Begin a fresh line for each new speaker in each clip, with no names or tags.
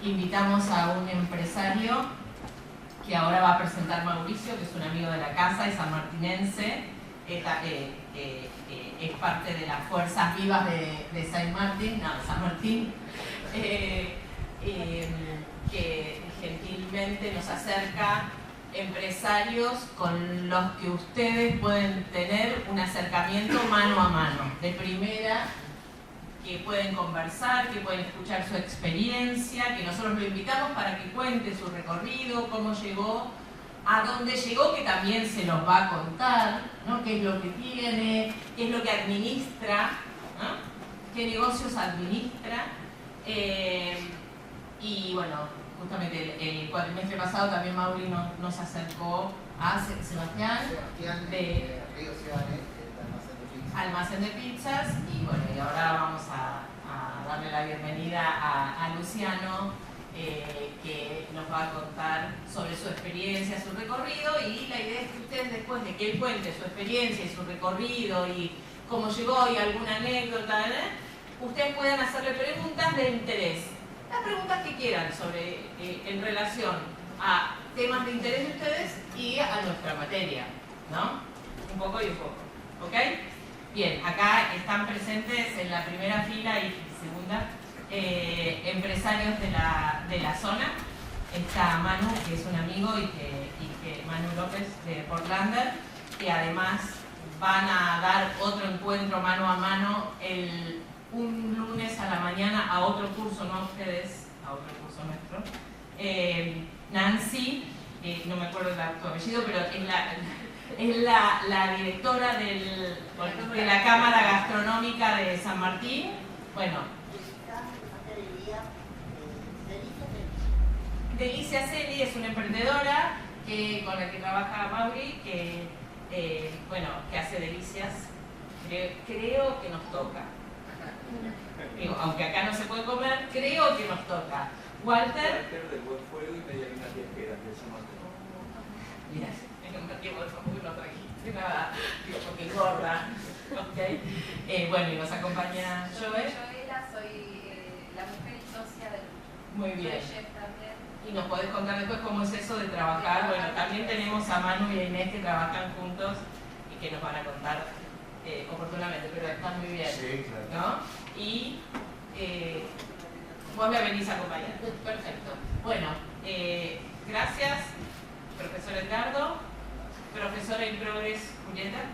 invitamos a un empresario que ahora va a presentar Mauricio, que es un amigo de la casa, es sanmartinense, es parte de las fuerzas vivas de San Martín, que gentilmente nos acerca empresarios con los que ustedes pueden tener un acercamiento mano a mano, de primera, que pueden conversar, que pueden escuchar su experiencia, que nosotros lo invitamos para que cuente su recorrido, cómo llegó, a dónde llegó, que también se nos va a contar, ¿no? Qué es lo que tiene, qué es lo que administra, ¿no? Qué negocios administra. Y bueno, justamente el cuatrimestre pasado también Mauri nos acercó a Sebastián de
Río Ciudadés,
Almacén de Pizzas, y bueno, y ahora vamos a darle la bienvenida a Luciano, que nos va a contar sobre su experiencia, su recorrido, y la idea es que ustedes, después de que él cuente su experiencia y su recorrido y cómo llegó y alguna anécdota, ustedes puedan hacerle preguntas de interés, las preguntas que quieran sobre en relación a temas de interés de ustedes y a nuestra materia, ¿no? Un poco y un poco, ¿ok? Bien, acá están presentes en la primera fila y segunda empresarios de la zona. Está Manu, que es un amigo, y que Manu López de Portlander, que además van a dar otro encuentro mano a mano un lunes a la mañana a otro curso, no a ustedes, a otro curso nuestro. Nancy, no me acuerdo de tu apellido, pero es la directora de la Cámara Gastronómica de San Martín. Bueno, Delicia Celi es una emprendedora con la que trabaja Mauri, que hace delicias. Creo que nos toca. Digo, aunque acá no se puede comer, creo que nos toca. Walter
del Buen Fuego y Medialunas Viajeras de San Martín.
Mira, en un tiempo de favor no trajiste nada, digo, porque engorda. ¿Okay? Bueno, y nos acompaña Joel.
Soy la mujer y socia del grupo.
Muy bien.
Soy chef también.
Y nos podés contar después cómo es eso de trabajar. Bueno, también tenemos a Manu y a Inés que trabajan juntos y que nos van a contar oportunamente, pero están muy bien.
Sí, claro.
¿No? Y vos me venís a acompañar. Perfecto. Bueno, gracias, profesor Edgardo, profesora in progress Julieta,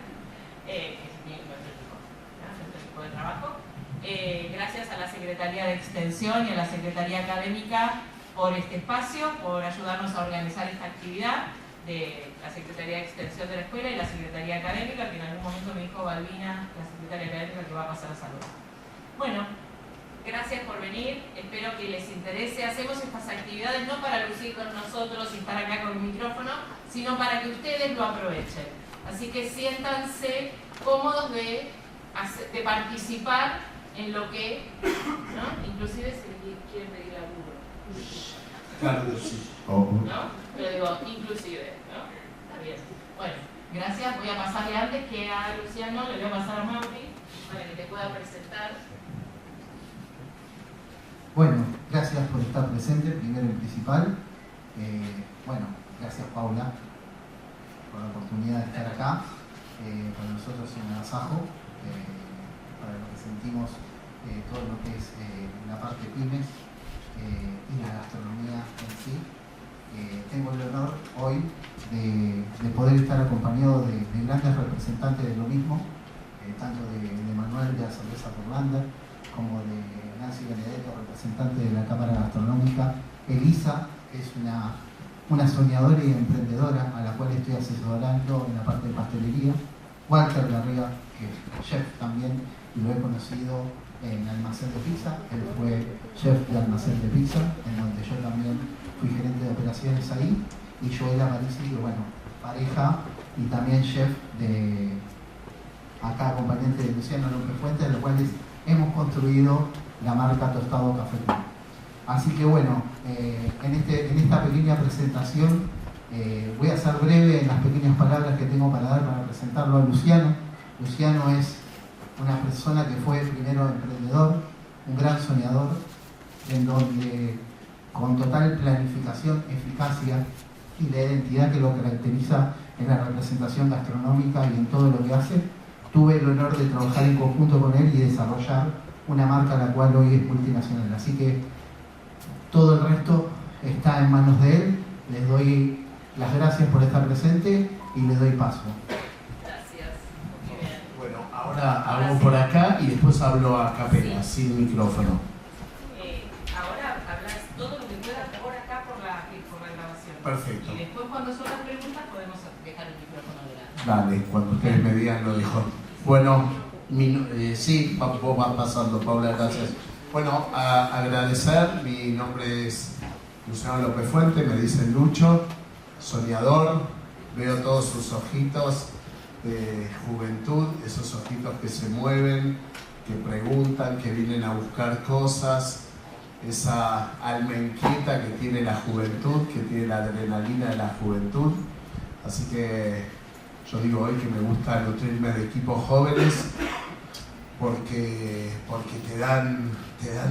que es nuestro equipo de trabajo. Gracias a la Secretaría de Extensión y a la Secretaría Académica por este espacio, por ayudarnos a organizar esta actividad de la Secretaría de Extensión de la Escuela y la Secretaría Académica, que en algún momento me dijo Balbina, la Secretaria Académica, que va a pasar a saludar. Bueno, gracias por venir, espero que les interese. Hacemos estas actividades no para lucir con nosotros y estar acá con el micrófono, sino para que ustedes lo aprovechen. Así que siéntanse cómodos de participar en lo que, ¿no? Inclusive si quieren pedir laburo.
Claro que sí.
¿No? Pero digo, inclusive, ¿no? Está bien. Bueno, gracias. Voy a pasarle antes que a Luciano, le voy a pasar a Mauri para que te pueda presentar.
Bueno, gracias por estar presente, primero y principal. Gracias Paula por la oportunidad de estar acá. Para nosotros es un agasajo, para lo que sentimos todo lo que es la parte pymes y la gastronomía en sí. Tengo el honor hoy de poder estar acompañado de grandes representantes de lo mismo, tanto de Manuel de la Cerveza Portlander como de Nancy Benedetto, representante de la Cámara Gastronómica, Elisa, que es una soñadora y emprendedora a la cual estoy asesorando en la parte de pastelería, Walter Garriga, que es chef también, y lo he conocido en Almacén de Pizza. Él fue chef de Almacén de Pizza, en donde yo también fui gerente de operaciones ahí, y Joel Aparici, pareja y también chef de acá, acompañante de Luciano López Fuentes, de los cuales hemos construido la marca Tostado Café Club. Así que en esta pequeña presentación voy a ser breve en las pequeñas palabras que tengo para dar para presentarlo a Luciano. Luciano es una persona que fue primero emprendedor, un gran soñador, en donde con total planificación, eficacia y la identidad que lo caracteriza en la representación gastronómica y en todo lo que hace. Tuve el honor de trabajar en conjunto con él y desarrollar una marca la cual hoy es multinacional. Así que todo el resto está en manos de él. Les doy las gracias por estar presente y les doy paso.
Gracias. Muy bien.
Bueno, ahora hago por acá y después hablo a capela, sin micrófono.
Ahora hablas todo lo que puedas por acá por la grabación.
Perfecto.
Y después cuando son las preguntas podemos dejar el micrófono delante.
Dale, cuando ustedes me digan lo dejo. Bueno, sí, vos vas pasando, Paula, gracias. Bueno, agradecer, mi nombre es Luciano López Fuente, me dicen Lucho, soñador, veo todos sus ojitos de juventud, esos ojitos que se mueven, que preguntan, que vienen a buscar cosas, esa alma inquieta que tiene la juventud, que tiene la adrenalina de la juventud. Así que yo digo hoy que me gusta nutrirme de equipos jóvenes porque te dan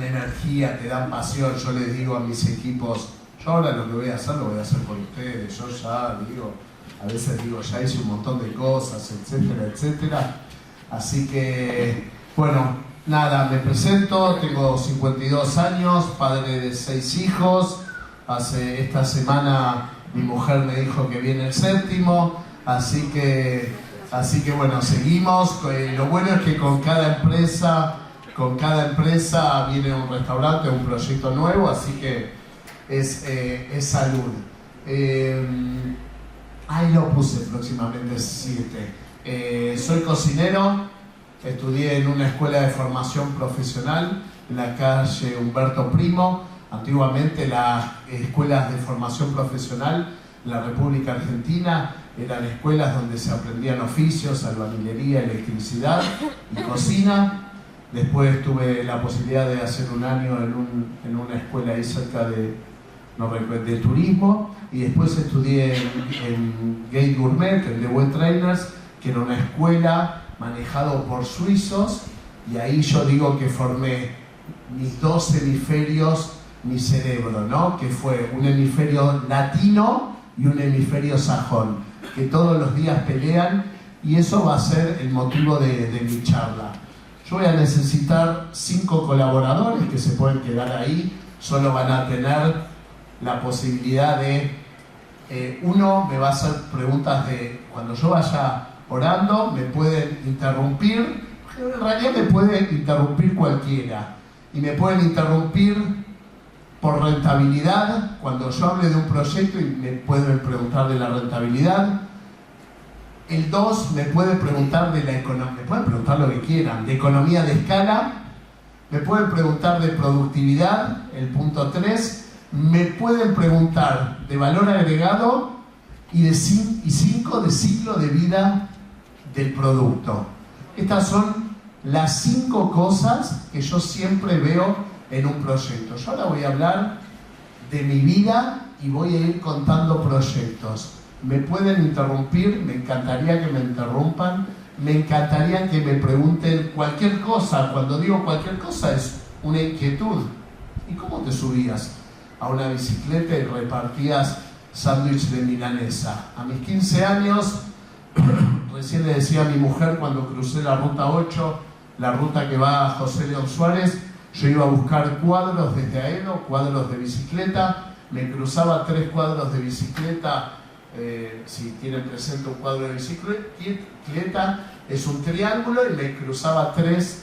energía, te dan pasión. Yo les digo a mis equipos, yo ahora lo que voy a hacer lo voy a hacer por ustedes. Yo ya digo, a veces digo, ya hice un montón de cosas, etcétera, etcétera. Así que, bueno, nada, me presento, tengo 52 años, padre de 6 hijos. Esta semana mi mujer me dijo que viene el 7º, así que bueno, seguimos. Lo bueno es que con cada empresa viene un restaurante, un proyecto nuevo, así que es salud. Ahí lo puse, próximamente 7. Soy cocinero, estudié en una escuela de formación profesional en la calle Humberto Primo. Antiguamente las escuelas de formación profesional en la República Argentina eran escuelas donde se aprendían oficios, albañilería, electricidad y cocina. Después tuve la posibilidad de hacer un año en una escuela ahí cerca de turismo, y después estudié en Gate Gourmet, en The Well Trainers, que era una escuela manejado por suizos, y ahí yo digo que formé mis 2 hemisferios, mi cerebro, ¿no? Que fue un hemisferio latino y un hemisferio sajón, que todos los días pelean, y eso va a ser el motivo de mi charla. Yo voy a necesitar 5 colaboradores que se pueden quedar ahí, solo van a tener la posibilidad de... uno me va a hacer preguntas de... Cuando yo vaya orando, me pueden interrumpir, en realidad me puede interrumpir cualquiera, y me pueden interrumpir por rentabilidad, cuando yo hable de un proyecto y me pueden preguntar de la rentabilidad. El 2 me puede preguntar de la economía, me pueden preguntar lo que quieran, de economía de escala, me pueden preguntar de productividad, el punto 3, me pueden preguntar de valor agregado y 5 de ciclo de vida del producto. Estas son las 5 cosas que yo siempre veo en un proyecto. Yo ahora voy a hablar de mi vida y voy a ir contando proyectos. Me pueden interrumpir, me encantaría que me interrumpan, me encantaría que me pregunten cualquier cosa. Cuando digo cualquier cosa es una inquietud. ¿Y cómo te subías a una bicicleta y repartías sándwich de milanesa? A mis 15 años, recién le decía a mi mujer cuando crucé la ruta 8, la ruta que va a José León Suárez, yo iba a buscar cuadros desde Aedo, cuadros de bicicleta, me cruzaba 3 cuadros de bicicleta. Si tienen presente un cuadro de bicicleta, es un triángulo, y me cruzaba 3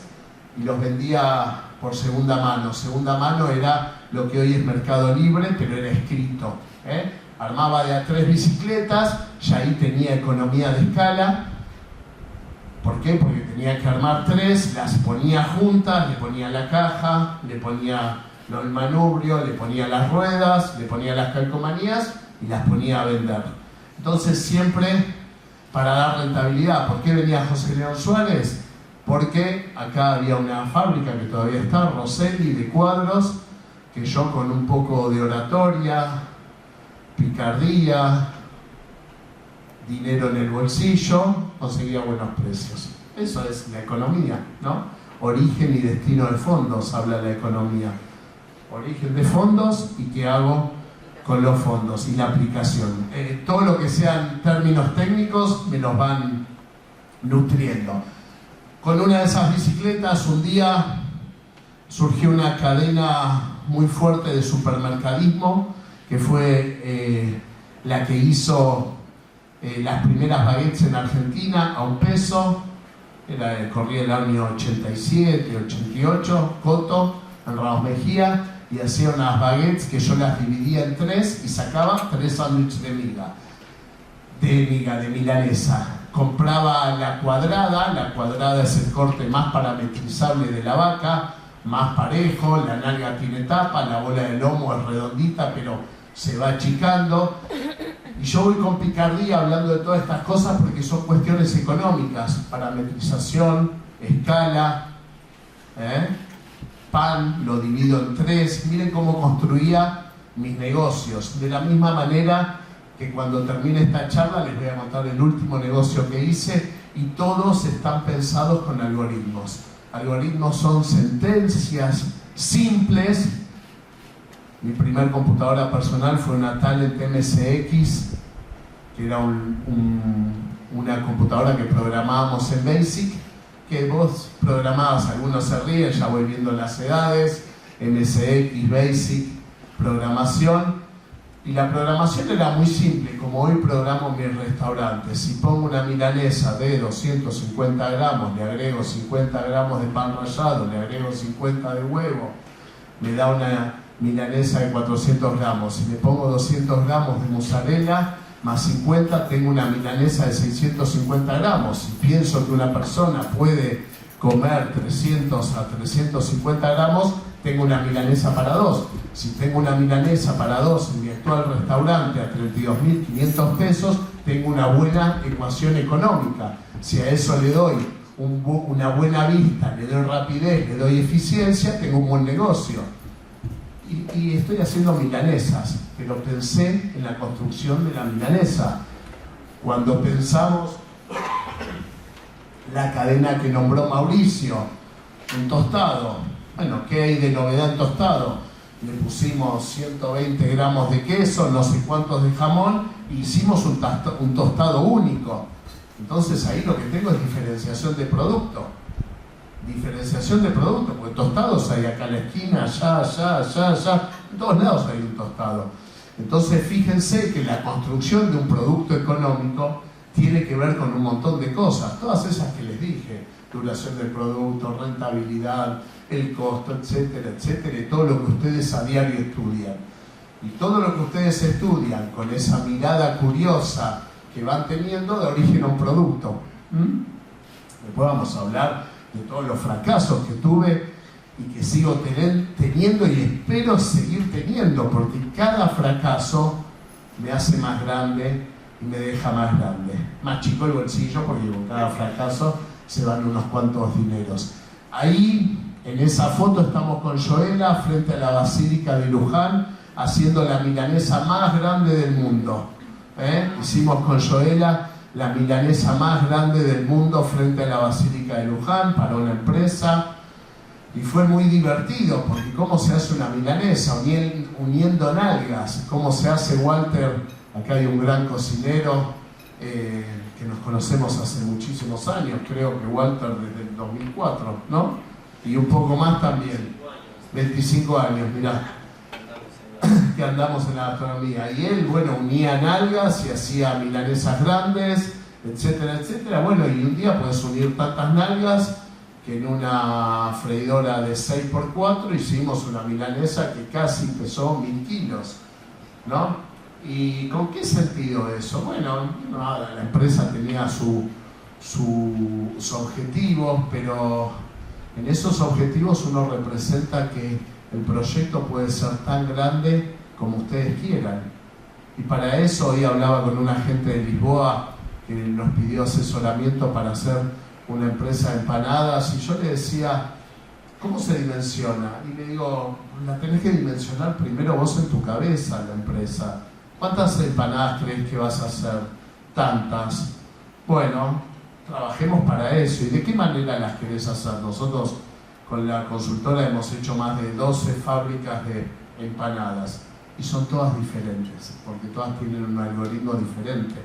y los vendía por segunda mano. Segunda mano era lo que hoy es Mercado Libre, pero era escrito. Armaba de a 3 bicicletas, ya ahí tenía economía de escala. ¿Por qué? Porque tenía que armar 3, las ponía juntas, le ponía la caja, le ponía el manubrio, le ponía las ruedas, le ponía las calcomanías y las ponía a vender. Entonces siempre para dar rentabilidad. ¿Por qué venía José León Suárez? Porque acá había una fábrica que todavía está, Rosselli, de cuadros, que yo con un poco de oratoria, picardía, dinero en el bolsillo, conseguía buenos precios. Eso es la economía, ¿no? Origen y destino de fondos, habla la economía. origen de fondos y qué hago con los fondos y la aplicación. Todo lo que sean términos técnicos me los van nutriendo. Con una de esas bicicletas un día surgió una cadena muy fuerte de supermercadismo que fue la que hizo las primeras baguettes en Argentina a $1. Corría el año 87, 88, Coto, en Ramos Mejía, y hacía unas baguettes que yo las dividía en 3 y sacaba 3 sándwiches de milanesa. Compraba la cuadrada es el corte más parametrizable de la vaca, más parejo, la nalga tiene tapa, la bola de lomo es redondita pero se va achicando. Y yo voy con picardía hablando de todas estas cosas porque son cuestiones económicas, parametrización, escala, pan, lo divido en 3. Miren cómo construía mis negocios. De la misma manera que cuando termine esta charla les voy a contar el último negocio que hice, y todos están pensados con algoritmos. Algoritmos son sentencias simples. Mi primer computadora personal fue una Talent MSX, que era una computadora que programábamos en BASIC, que vos programabas, algunos se ríen, ya voy viendo las edades, MSX, BASIC, programación. Y la programación era muy simple, como hoy programo mis restaurantes. Si pongo una milanesa de 250 gramos, le agrego 50 gramos de pan rallado, le agrego 50 de huevo, me da una milanesa de 400 gramos. Si le pongo 200 gramos de mozzarella más 50, tengo una milanesa de 650 gramos. Si pienso que una persona puede comer 300 a 350 gramos, tengo una milanesa para 2. Si tengo una milanesa para 2 en mi actual restaurante a 32.500 pesos, tengo una buena ecuación económica. Si a eso le doy una buena vista, le doy rapidez, le doy eficiencia, tengo un buen negocio. Y estoy haciendo milanesas, pero pensé en la construcción de la milanesa. Cuando pensamos la cadena que nombró Mauricio, un tostado, bueno, ¿qué hay de novedad en tostado? Le pusimos 120 gramos de queso, no sé cuántos de jamón, e hicimos un tostado único. Entonces ahí lo que tengo es diferenciación de producto. Diferenciación de producto, porque tostados hay acá en la esquina, allá, en todos lados hay un tostado. Entonces fíjense que la construcción de un producto económico tiene que ver con un montón de cosas, todas esas que les dije: duración del producto, rentabilidad, el costo, etcétera, etcétera, y todo lo que ustedes a diario estudian. Y todo lo que ustedes estudian con esa mirada curiosa que van teniendo da origen a un producto. Después vamos a hablar de todos los fracasos que tuve y que sigo teniendo y espero seguir teniendo, porque cada fracaso me hace más grande y me deja más grande. Más chico el bolsillo, porque con cada fracaso se van unos cuantos dineros. Ahí, en esa foto, estamos con Joela frente a la Basílica de Luján, haciendo la milanesa más grande del mundo. Hicimos con Joela la milanesa más grande del mundo frente a la Basílica de Luján para una empresa, y fue muy divertido porque cómo se hace una milanesa uniendo nalgas, cómo se hace. Walter, acá hay un gran cocinero que nos conocemos hace muchísimos años, creo que Walter desde el 2004, ¿no? Y un poco más también, 25 años, mirá, que andamos en la gastronomía. Y él, bueno, unía nalgas y hacía milanesas grandes, etcétera, etcétera. Bueno, y un día puedes unir tantas nalgas que en una freidora de 6x4 hicimos una milanesa que casi pesó 1000 kilos, ¿no? ¿Y con qué sentido eso? Bueno, nada, la empresa tenía sus objetivos, pero en esos objetivos uno representa que el proyecto puede ser tan grande como ustedes quieran. Y para eso hoy hablaba con una gente de Lisboa que nos pidió asesoramiento para hacer una empresa de empanadas, y yo le decía, ¿cómo se dimensiona? Y le digo, la tenés que dimensionar primero vos en tu cabeza, la empresa. ¿Cuántas empanadas crees que vas a hacer? Tantas. Bueno, trabajemos para eso. ¿Y de qué manera las querés hacer? Nosotros con la consultora hemos hecho más de 12 fábricas de empanadas y son todas diferentes, porque todas tienen un algoritmo diferente,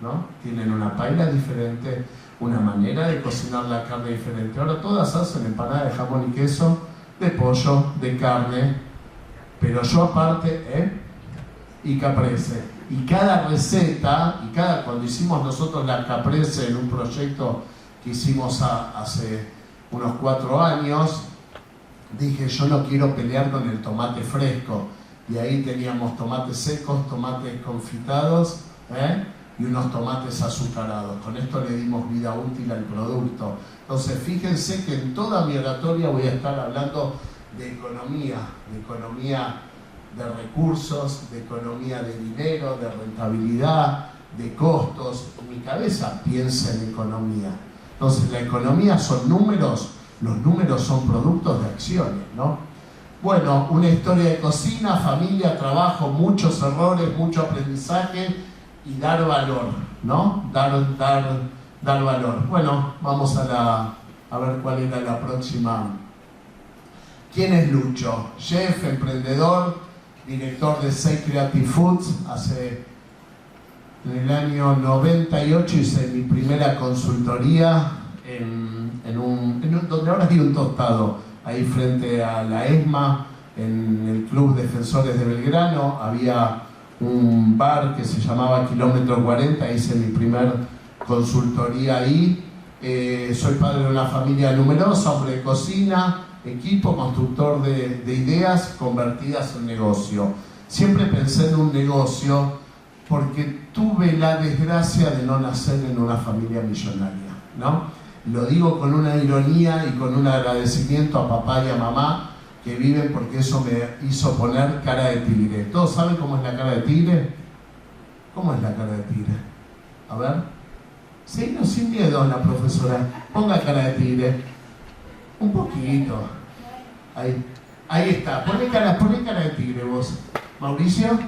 ¿no? Tienen una paila diferente, una manera de cocinar la carne diferente. Ahora todas hacen empanadas de jamón y queso, de pollo, de carne, pero yo aparte, y caprese. Y cada receta, cuando hicimos nosotros la caprese en un proyecto que hicimos hace unos 4 años, dije, yo no quiero pelear con el tomate fresco. Y ahí teníamos tomates secos, tomates confitados, y unos tomates azucarados. Con esto le dimos vida útil al producto. Entonces, fíjense que en toda mi oratoria voy a estar hablando de economía de recursos, de economía de dinero, de rentabilidad, de costos. Mi cabeza piensa en economía. Entonces, la economía son números, los números son productos de acciones, ¿no? Bueno, una historia de cocina, familia, trabajo, muchos errores, mucho aprendizaje y dar valor, ¿no? Dar valor. Bueno, vamos a ver cuál era la próxima. ¿Quién es Lucho? Chef, emprendedor, director de Say Creative Foods. En el año 98 hice mi primera consultoría donde ahora hay un tostado, ahí frente a la ESMA, en el Club Defensores de Belgrano. Había un bar que se llamaba Kilómetro 40, hice mi primer consultoría ahí. Soy padre de una familia numerosa, hombre de cocina, equipo, constructor de ideas convertidas en negocio. Siempre pensé en un negocio porque tuve la desgracia de no nacer en una familia millonaria, ¿no? Lo digo con una ironía y con un agradecimiento a papá y a mamá que viven, porque eso me hizo poner cara de tigre. ¿Todos saben cómo es la cara de tigre? ¿Cómo es la cara de tigre? A ver. Sí, no, sin miedo, la profesora. Ponga cara de tigre. Un poquito. Ahí está. Poné cara de tigre vos. Mauricio.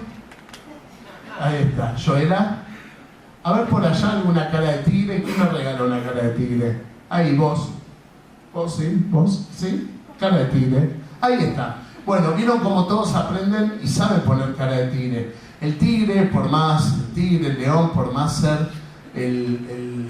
Ahí está. Joela. A ver por allá alguna cara de tigre. ¿Quién me regaló una cara de tigre? Ahí, vos. Vos, sí. Cara de tigre. Ahí está. Bueno, vieron como todos aprenden y saben poner cara de tigre. El tigre, el león, por más ser el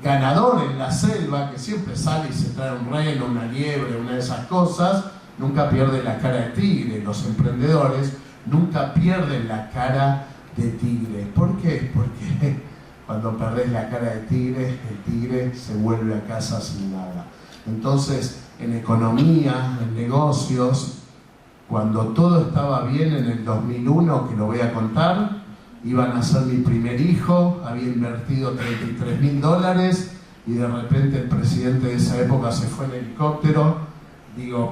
ganador en la selva, que siempre sale y se trae un reno, una liebre, una de esas cosas, nunca pierde la cara de tigre. Los emprendedores nunca pierden la cara de tigre. ¿Por qué? Porque cuando perdés la cara de tigre, el tigre se vuelve a casa sin nada. Entonces, en economía, en negocios, cuando todo estaba bien en el 2001, que lo voy a contar, iban a ser mi primer hijo, había invertido $33.000 y de repente el presidente de esa época se fue en helicóptero,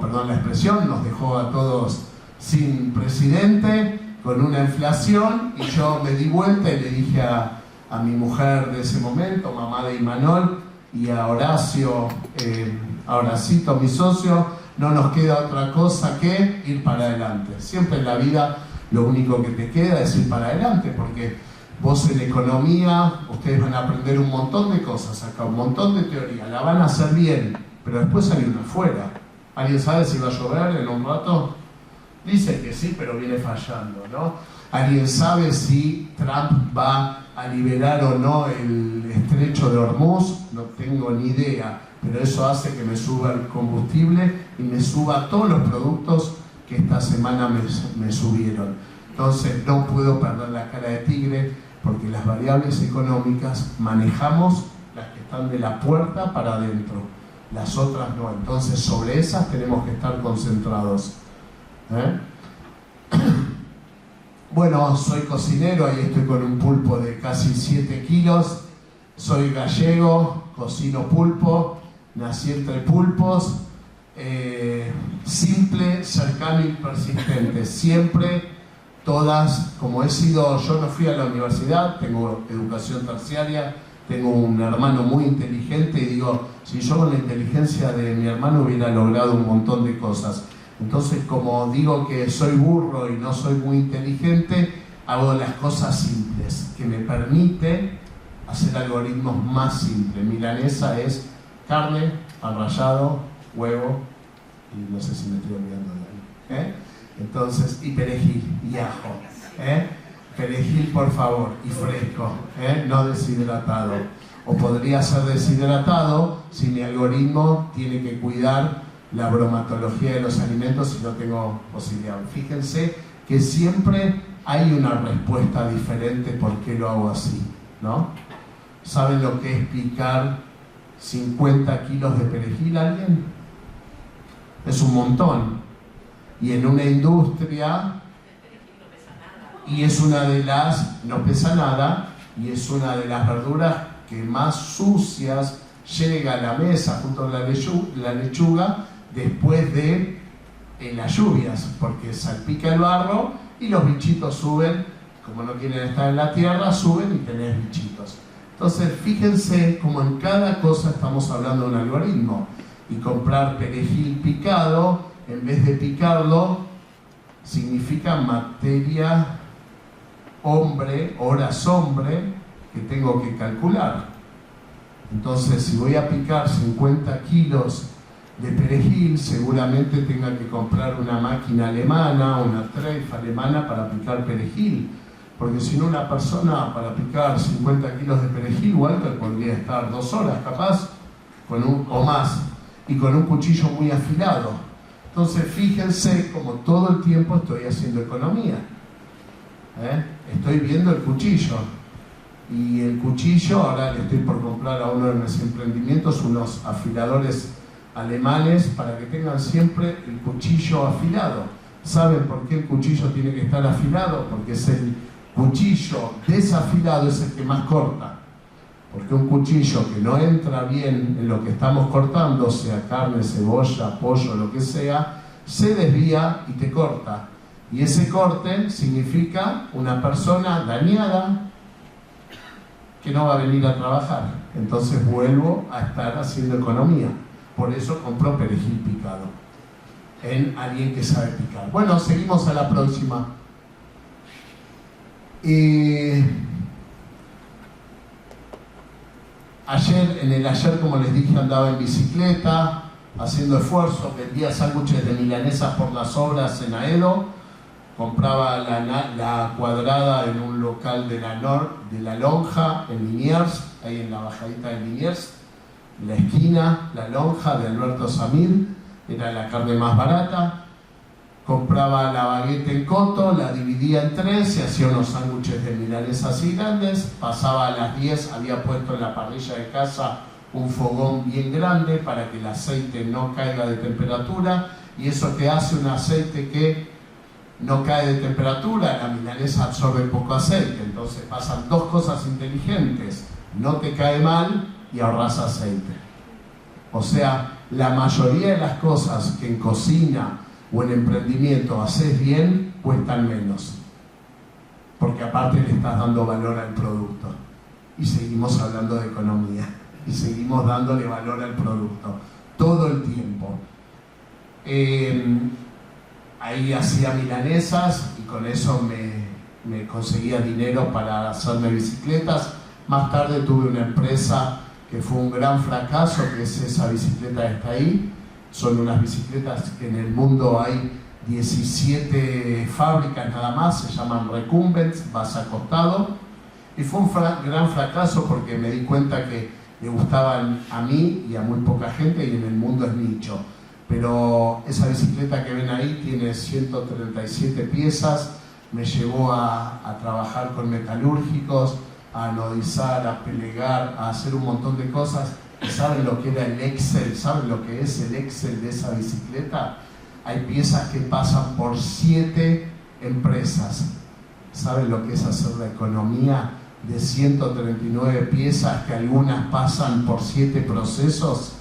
perdón la expresión, nos dejó a todos sin presidente, con una inflación, y yo me di vuelta y le dije a mi mujer de ese momento, mamá de Imanol, y a Horacito, mi socio, no nos queda otra cosa que ir para adelante. Siempre en la vida lo único que te queda es ir para adelante, porque vos en economía, ustedes van a aprender un montón de cosas acá, un montón de teoría, la van a hacer bien, pero después hay una afuera. ¿Alguien sabe si va a llover en un rato? Dicen que sí, pero viene fallando, ¿no? ¿Alguien sabe si Trump va a liberar o no el estrecho de Hormuz? No tengo ni idea, pero eso hace que me suba el combustible y me suba todos los productos que esta semana me subieron. Entonces no puedo perder la cara de tigre, porque las variables económicas manejamos las que están de la puerta para adentro, las otras no. Entonces sobre esas tenemos que estar concentrados. Bueno, soy cocinero, ahí estoy con un pulpo de casi 7 kilos, soy gallego, cocino pulpo, nací entre pulpos, simple, cercano y persistente, siempre, todas, como he sido, yo no fui a la universidad, tengo educación terciaria, tengo un hermano muy inteligente y digo, si yo con la inteligencia de mi hermano hubiera logrado un montón de cosas. Entonces, como digo que soy burro y no soy muy inteligente, hago las cosas simples, que me permite hacer algoritmos más simples. Milanesa es carne, pan rallado, huevo, y no sé si me estoy olvidando de algo. Entonces, y perejil y ajo. Perejil, por favor, y fresco, no deshidratado. O podría ser deshidratado si mi algoritmo tiene que cuidar la bromatología de los alimentos y no tengo posibilidad. Fíjense que siempre hay una respuesta diferente por qué lo hago así, ¿no? ¿Saben lo que es picar 50 kilos de perejil a alguien? Es un montón. Y en una industria, y es una de las, no pesa nada, y es una de las verduras que más sucias llega a la mesa junto a la lechuga después de las lluvias, porque salpica el barro y los bichitos suben, como no quieren estar en la tierra, suben y tenés bichitos. Entonces, fíjense como en cada cosa estamos hablando de un algoritmo. Y comprar perejil picado, en vez de picarlo, significa materia hombre, horas hombre, que tengo que calcular. Entonces, si voy a picar 50 kilos de perejil, seguramente tenga que comprar una máquina alemana, una Treif alemana para picar perejil. Porque si no, una persona para picar 50 kilos de perejil, Walter, podría estar 2 horas capaz, o más, y con un cuchillo muy afilado. Entonces, fíjense como todo el tiempo estoy haciendo economía. Estoy viendo el cuchillo. Y el cuchillo, ahora le estoy por comprar a uno de mis emprendimientos unos afiladores alemanes para que tengan siempre el cuchillo afilado. ¿Saben por qué el cuchillo tiene que estar afilado? Porque es el cuchillo desafilado es el que más corta. Porque un cuchillo que no entra bien en lo que estamos cortando, sea carne, cebolla, pollo, lo que sea, se desvía y te corta. Y ese corte significa una persona dañada que no va a venir a trabajar. Entonces vuelvo a estar haciendo economía. Por eso compro perejil picado en alguien que sabe picar. Bueno, seguimos a la próxima. Ayer, como les dije, andaba en bicicleta, haciendo esfuerzo, vendía sándwiches de milanesas por las obras en Aedo, compraba la cuadrada en un local de la Lonja, en Liniers, ahí en la bajadita de Liniers, en la esquina, la Lonja de Alberto Samir, era la carne más barata. Compraba la baguette en coto, la dividía en 3 y hacía unos sándwiches de milanesa así grandes. Pasaba a las 10, había puesto en la parrilla de casa un fogón bien grande para que el aceite no caiga de temperatura. Y eso que hace un aceite que no cae de temperatura, la milanesa absorbe poco aceite. Entonces pasan 2 cosas inteligentes: no te cae mal y ahorras aceite. O sea, la mayoría de las cosas que en cocina o en emprendimiento haces bien, cuestan menos. Porque aparte le estás dando valor al producto. Y seguimos hablando de economía. Y seguimos dándole valor al producto. Todo el tiempo. Ahí hacía milanesas y con eso me conseguía dinero para hacerme bicicletas. Más tarde tuve una empresa que fue un gran fracaso, que es esa bicicleta que está ahí. Son unas bicicletas que en el mundo hay 17 fábricas nada más, se llaman Recumbents, vas acostado. Y fue un gran fracaso porque me di cuenta que le gustaban a mí y a muy poca gente y en el mundo es nicho. Pero esa bicicleta que ven ahí tiene 137 piezas, me llevó a trabajar con metalúrgicos, a anodizar, a pelegar, a hacer un montón de cosas. ¿Saben lo que era el Excel? ¿Saben lo que es el Excel de esa bicicleta? Hay piezas que pasan por 7 empresas. ¿Saben lo que es hacer la economía de 139 piezas que algunas pasan por 7 procesos?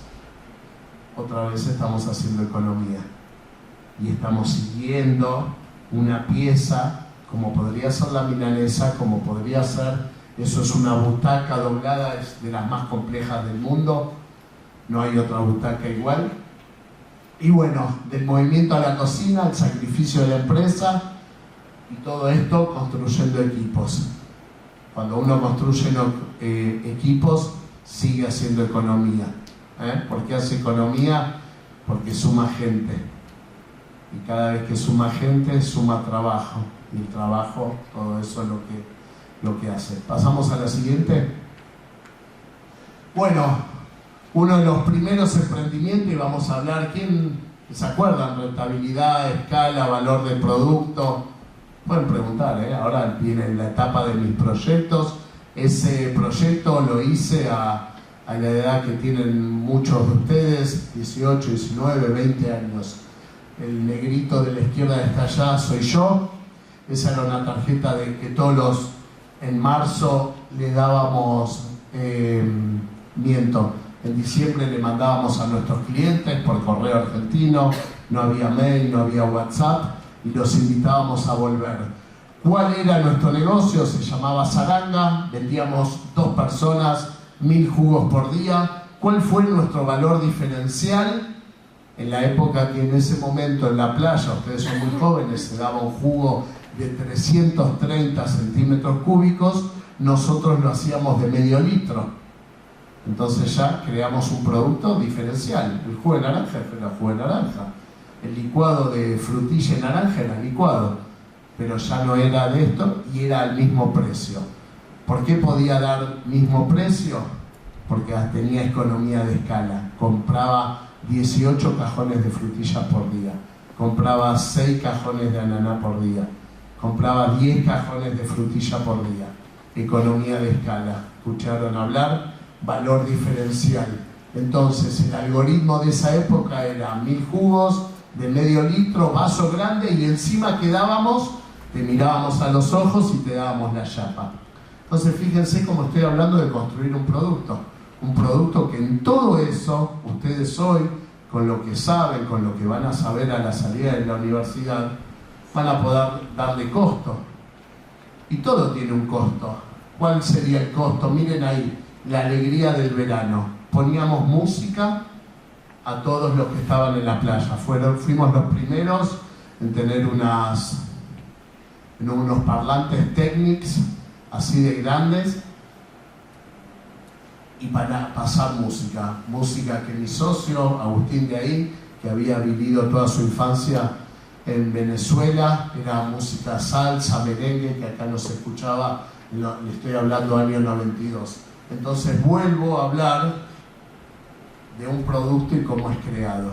Otra vez estamos haciendo economía. Y estamos siguiendo una pieza, como podría ser la milanesa, como podría ser... Eso es una butaca doblada, es de las más complejas del mundo. No hay otra butaca igual. Y bueno, del movimiento a la cocina, el sacrificio de la empresa y todo esto construyendo equipos. Cuando uno construye equipos, sigue haciendo economía. ¿Por qué hace economía? Porque suma gente. Y cada vez que suma gente, suma trabajo. Y el trabajo, todo eso es lo que hace. Pasamos a la siguiente. Bueno, uno de los primeros emprendimientos, y vamos a hablar, ¿quién se acuerdan? Rentabilidad, escala, valor del producto. Pueden preguntar, ahora viene la etapa de mis proyectos. Ese proyecto lo hice a la edad que tienen muchos de ustedes, 18, 19, 20 años. El negrito de la izquierda que está allá soy yo. Esa era una tarjeta de que todos en marzo le dábamos, en diciembre le mandábamos a nuestros clientes por correo argentino, no había mail, no había WhatsApp, y los invitábamos a volver. ¿Cuál era nuestro negocio? Se llamaba Saranga, vendíamos 2 personas, 1000 jugos por día. ¿Cuál fue nuestro valor diferencial? En la época que en ese momento en la playa, ustedes son muy jóvenes, se daba un jugo de 330 centímetros cúbicos, nosotros lo hacíamos de medio litro. Entonces ya creamos un producto diferencial. El jugo de naranja era jugo de naranja. El licuado de frutilla y naranja era licuado. Pero ya no era de esto y era al mismo precio. ¿Por qué podía dar mismo precio? Porque tenía economía de escala. Compraba 18 cajones de frutillas por día. Compraba 6 cajones de ananá por día. Compraba 10 cajones de frutilla por día. Economía de escala. ¿Escucharon hablar? Valor diferencial. Entonces el algoritmo de esa época era 1000 jugos de medio litro, vaso grande, y encima quedábamos, te mirábamos a los ojos y te dábamos la chapa. Entonces fíjense cómo estoy hablando de construir un producto que en todo eso, ustedes hoy, con lo que saben, con lo que van a saber a la salida de la universidad, van a poder darle costo. Y todo tiene un costo. ¿Cuál sería el costo? Miren ahí, la alegría del verano. Poníamos música a todos los que estaban en la playa. Fuimos los primeros en tener unos parlantes Technics así de grandes, y para pasar música que mi socio Agustín de ahí, que había vivido toda su infancia en Venezuela, era música salsa, merengue, que acá no se escuchaba, le estoy hablando año 92. Entonces vuelvo a hablar de un producto y cómo es creado.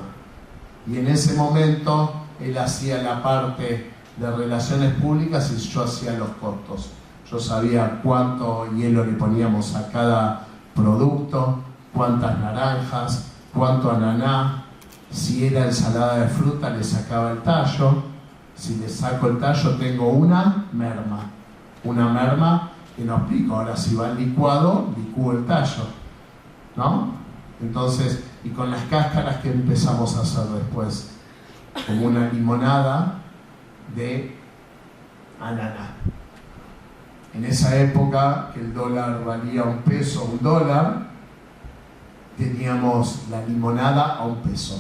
Y en ese momento él hacía la parte de relaciones públicas y yo hacía los costos. Yo sabía cuánto hielo le poníamos a cada producto, cuántas naranjas, cuánto ananá. Si era ensalada de fruta le sacaba el tallo. Si le saco el tallo tengo una merma que no explico. Ahora si va al licuado, licúo el tallo, ¿no? Entonces, y con las cáscaras que empezamos a hacer después, como una limonada de ananá. En esa época, que el dólar valía $1, teníamos la limonada a $1.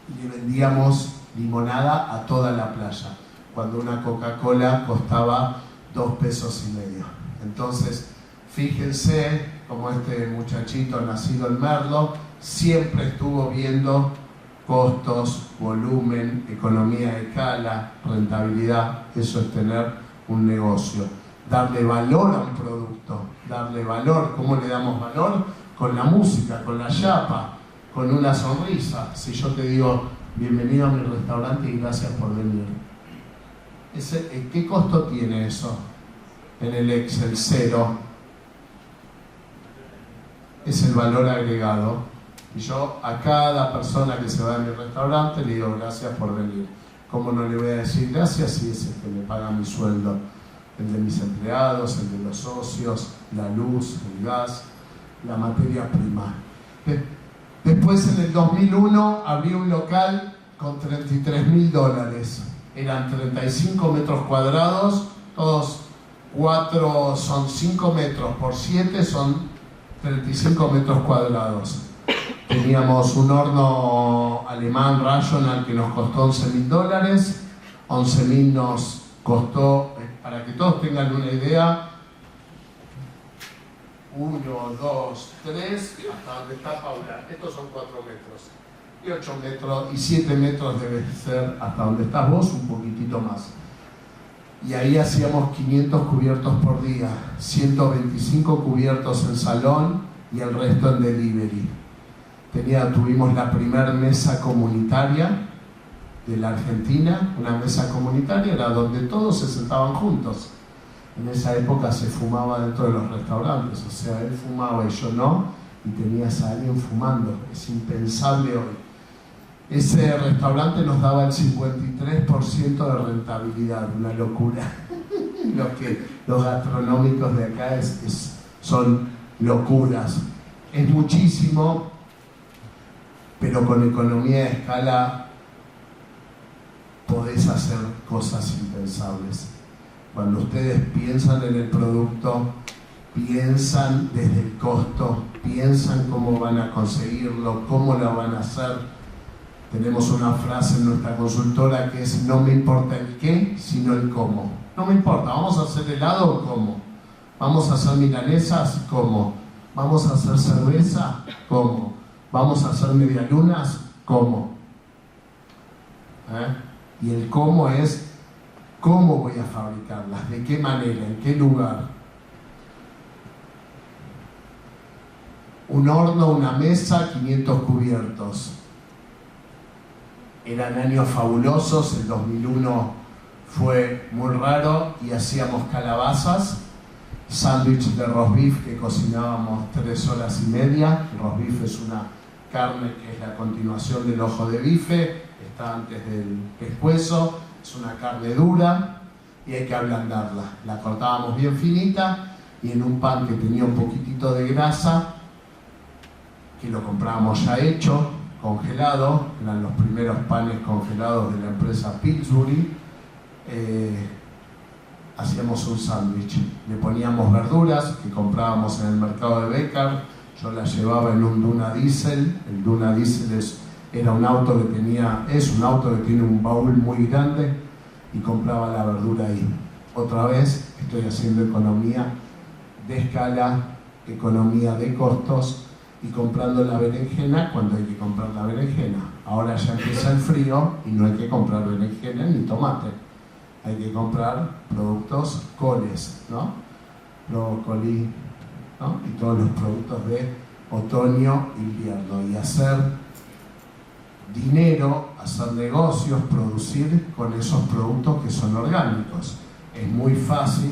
Y le vendíamos limonada a toda la playa, cuando una Coca-Cola costaba $2.50. Entonces, fíjense como este muchachito nacido en Merlo siempre estuvo viendo costos, volumen, economía de escala, rentabilidad. Eso es tener un negocio. Darle valor a un producto, darle valor. ¿Cómo le damos valor? Con la música, con la chapa, con una sonrisa. Si yo te digo, bienvenido a mi restaurante y gracias por venir. ¿Qué costo tiene eso? En el Excel, 0. Es el valor agregado. Y yo a cada persona que se va a mi restaurante le digo gracias por venir. ¿Cómo no le voy a decir gracias si es el que me paga mi sueldo? El de mis empleados, el de los socios, la luz, el gas, la materia prima. Después en el 2001 abrí un local con $33.000. Eran 35 metros cuadrados, todos 4 son 5 metros por 7 son 35 metros cuadrados. Teníamos un horno alemán Rational que nos costó $11.000. 11.000 nos costó, para que todos tengan una idea, 1, 2, 3, hasta donde está Paula. Estos son 4 metros. Y 8 metros, y 7 metros debe ser hasta donde estás vos, un poquitito más. Y ahí hacíamos 500 cubiertos por día, 125 cubiertos en salón y el resto en delivery. Tuvimos la primera mesa comunitaria de la Argentina. Una mesa comunitaria era donde todos se sentaban juntos. En esa época se fumaba dentro de los restaurantes, o sea, él fumaba y yo no, y tenías a alguien fumando. Es impensable hoy. Ese restaurante nos daba el 53% de rentabilidad, una locura. Los gastronómicos de acá son locuras. Es muchísimo, pero con economía de escala podés hacer cosas impensables. Cuando ustedes piensan en el producto, piensan desde el costo, piensan cómo van a conseguirlo, cómo lo van a hacer. Tenemos una frase en nuestra consultora que es: no me importa el qué, sino el cómo. No me importa, ¿vamos a hacer helado o cómo? ¿Vamos a hacer milanesas? ¿Cómo? ¿Vamos a hacer cerveza? ¿Cómo? ¿Vamos a hacer medialunas? ¿Cómo? Y el cómo es: ¿cómo voy a fabricarlas? ¿De qué manera? ¿En qué lugar? Un horno, una mesa, 500 cubiertos. Eran años fabulosos, el 2001 fue muy raro y hacíamos calabazas, sándwich de roast beef que cocinábamos 3 horas y media. El roast beef es una carne que es la continuación del ojo de bife, está antes del pescuezo, es una carne dura y hay que ablandarla. La cortábamos bien finita y en un pan que tenía un poquitito de grasa, que lo comprábamos ya hecho, congelado, eran los primeros panes congelados de la empresa Pillsbury, hacíamos un sándwich. Le poníamos verduras que comprábamos en el mercado de Becar. Yo las llevaba en un Duna Diesel. El Duna Diesel es un auto que tiene un baúl muy grande y compraba la verdura ahí. Otra vez estoy haciendo economía de escala, economía de costos y comprando la berenjena cuando hay que comprar la berenjena. Ahora ya empieza el frío y no hay que comprar berenjena ni tomate. Hay que comprar productos coles, ¿no? Brócoli, ¿no? Y todos los productos de otoño, invierno. Y hacer dinero, hacer negocios, producir con esos productos que son orgánicos. Es muy fácil.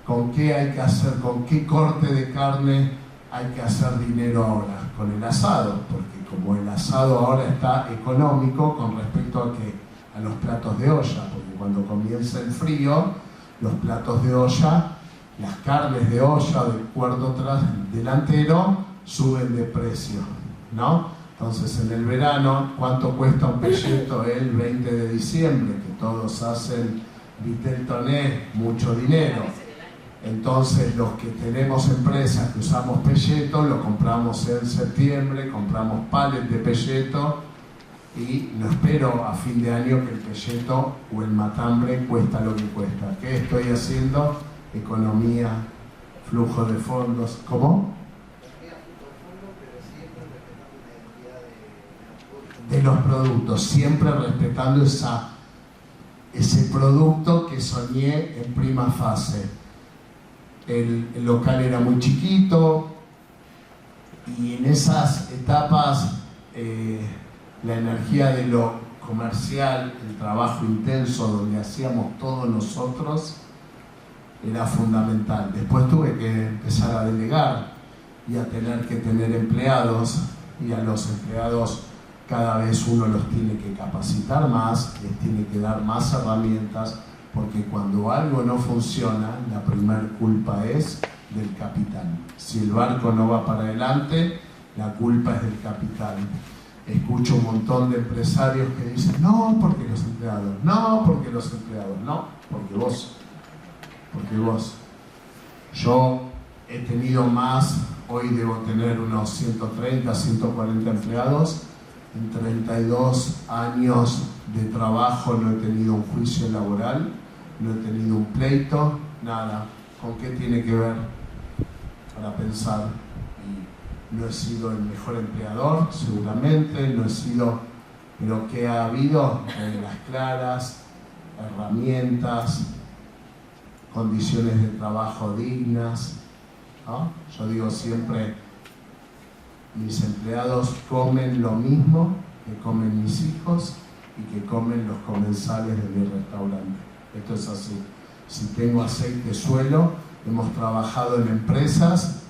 ¿Con qué hay que hacer? ¿Con qué corte de carne hay que hacer dinero ahora? Con el asado, porque como el asado ahora está económico con respecto a los platos de olla, porque cuando comienza el frío, los platos de olla, las carnes de olla del cuarto delantero suben de precio, ¿no? Entonces en el verano, ¿cuánto cuesta un pelleto el 20 de diciembre? Que todos hacen vitel toné, mucho dinero. Entonces los que tenemos empresas que usamos pelleto, lo compramos en septiembre, compramos palets de pelleto y no espero a fin de año que el pelleto o el matambre cuesta lo que cuesta. ¿Qué estoy haciendo? Economía, flujo de fondos. ¿Cómo? De los productos, siempre respetando ese producto que soñé en prima fase. El local era muy chiquito y en esas etapas la energía de lo comercial, el trabajo intenso donde hacíamos todos nosotros era fundamental. Después tuve que empezar a delegar y a tener que tener empleados, y a los empleados cada vez uno los tiene que capacitar más, les tiene que dar más herramientas, porque cuando algo no funciona, la primer culpa es del capitán. Si el barco no va para adelante, la culpa es del capitán. Escucho un montón de empresarios que dicen: no, porque los empleados, no, porque los empleados, no, porque vos. Yo he tenido más, hoy debo tener unos 130, 140 empleados. En 32 años de trabajo no he tenido un juicio laboral, no he tenido un pleito, nada. ¿Con qué tiene que ver? para pensar. Y no he sido el mejor empleador, seguramente, no he sido, pero que ha habido reglas claras, herramientas, condiciones de trabajo dignas, ¿no? Yo digo siempre, mis empleados comen lo mismo que comen mis hijos y que comen los comensales de mi restaurante. Esto es así. Si tengo aceite suelo, hemos trabajado en empresas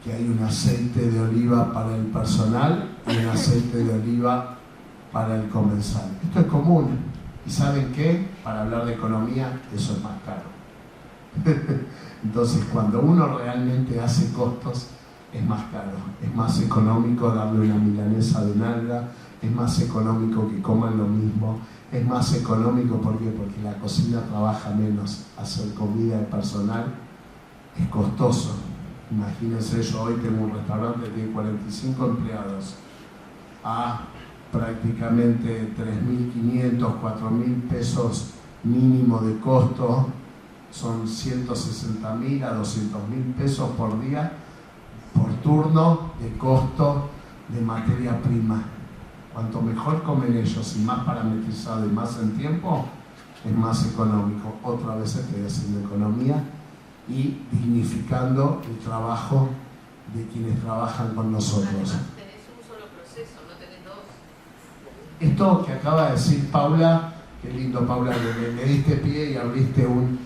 que hay un aceite de oliva para el personal y un aceite de oliva para el comensal. Esto es común. ¿Y saben qué? Para hablar de economía, eso es más caro. Entonces, cuando uno realmente hace costos, es más caro. Es más económico darle una milanesa de nalga, es más económico que coman lo mismo, es más económico, ¿por qué? Porque la cocina trabaja menos, hacer comida de personal es costoso. Imagínense, yo hoy tengo un restaurante que tiene 45 empleados, a prácticamente 3.500, 4.000 pesos mínimo de costo, son 160.000 a 200.000 pesos por día, por turno de costo de materia prima. Cuanto mejor comen ellos y más parametrizado y más en tiempo, es más económico. Otra vez estoy haciendo economía y dignificando el trabajo de quienes trabajan con nosotros.
Además, tenés un solo proceso, no tenés dos.
Esto que acaba de decir Paula, qué lindo Paula, le diste pie y abriste un...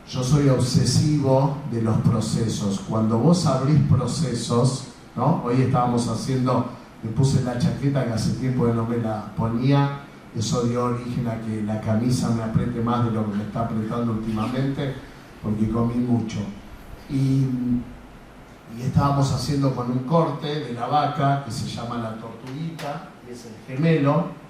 Yo soy obsesivo de los procesos. Cuando vos abrís procesos, ¿no? Hoy estábamos haciendo, me puse la chaqueta que hace tiempo que no me la ponía, eso dio origen a que la camisa me apriete más de lo que me está apretando últimamente, porque comí mucho. Y estábamos haciendo con un corte de la vaca que se llama la tortuguita, que es el gemelo.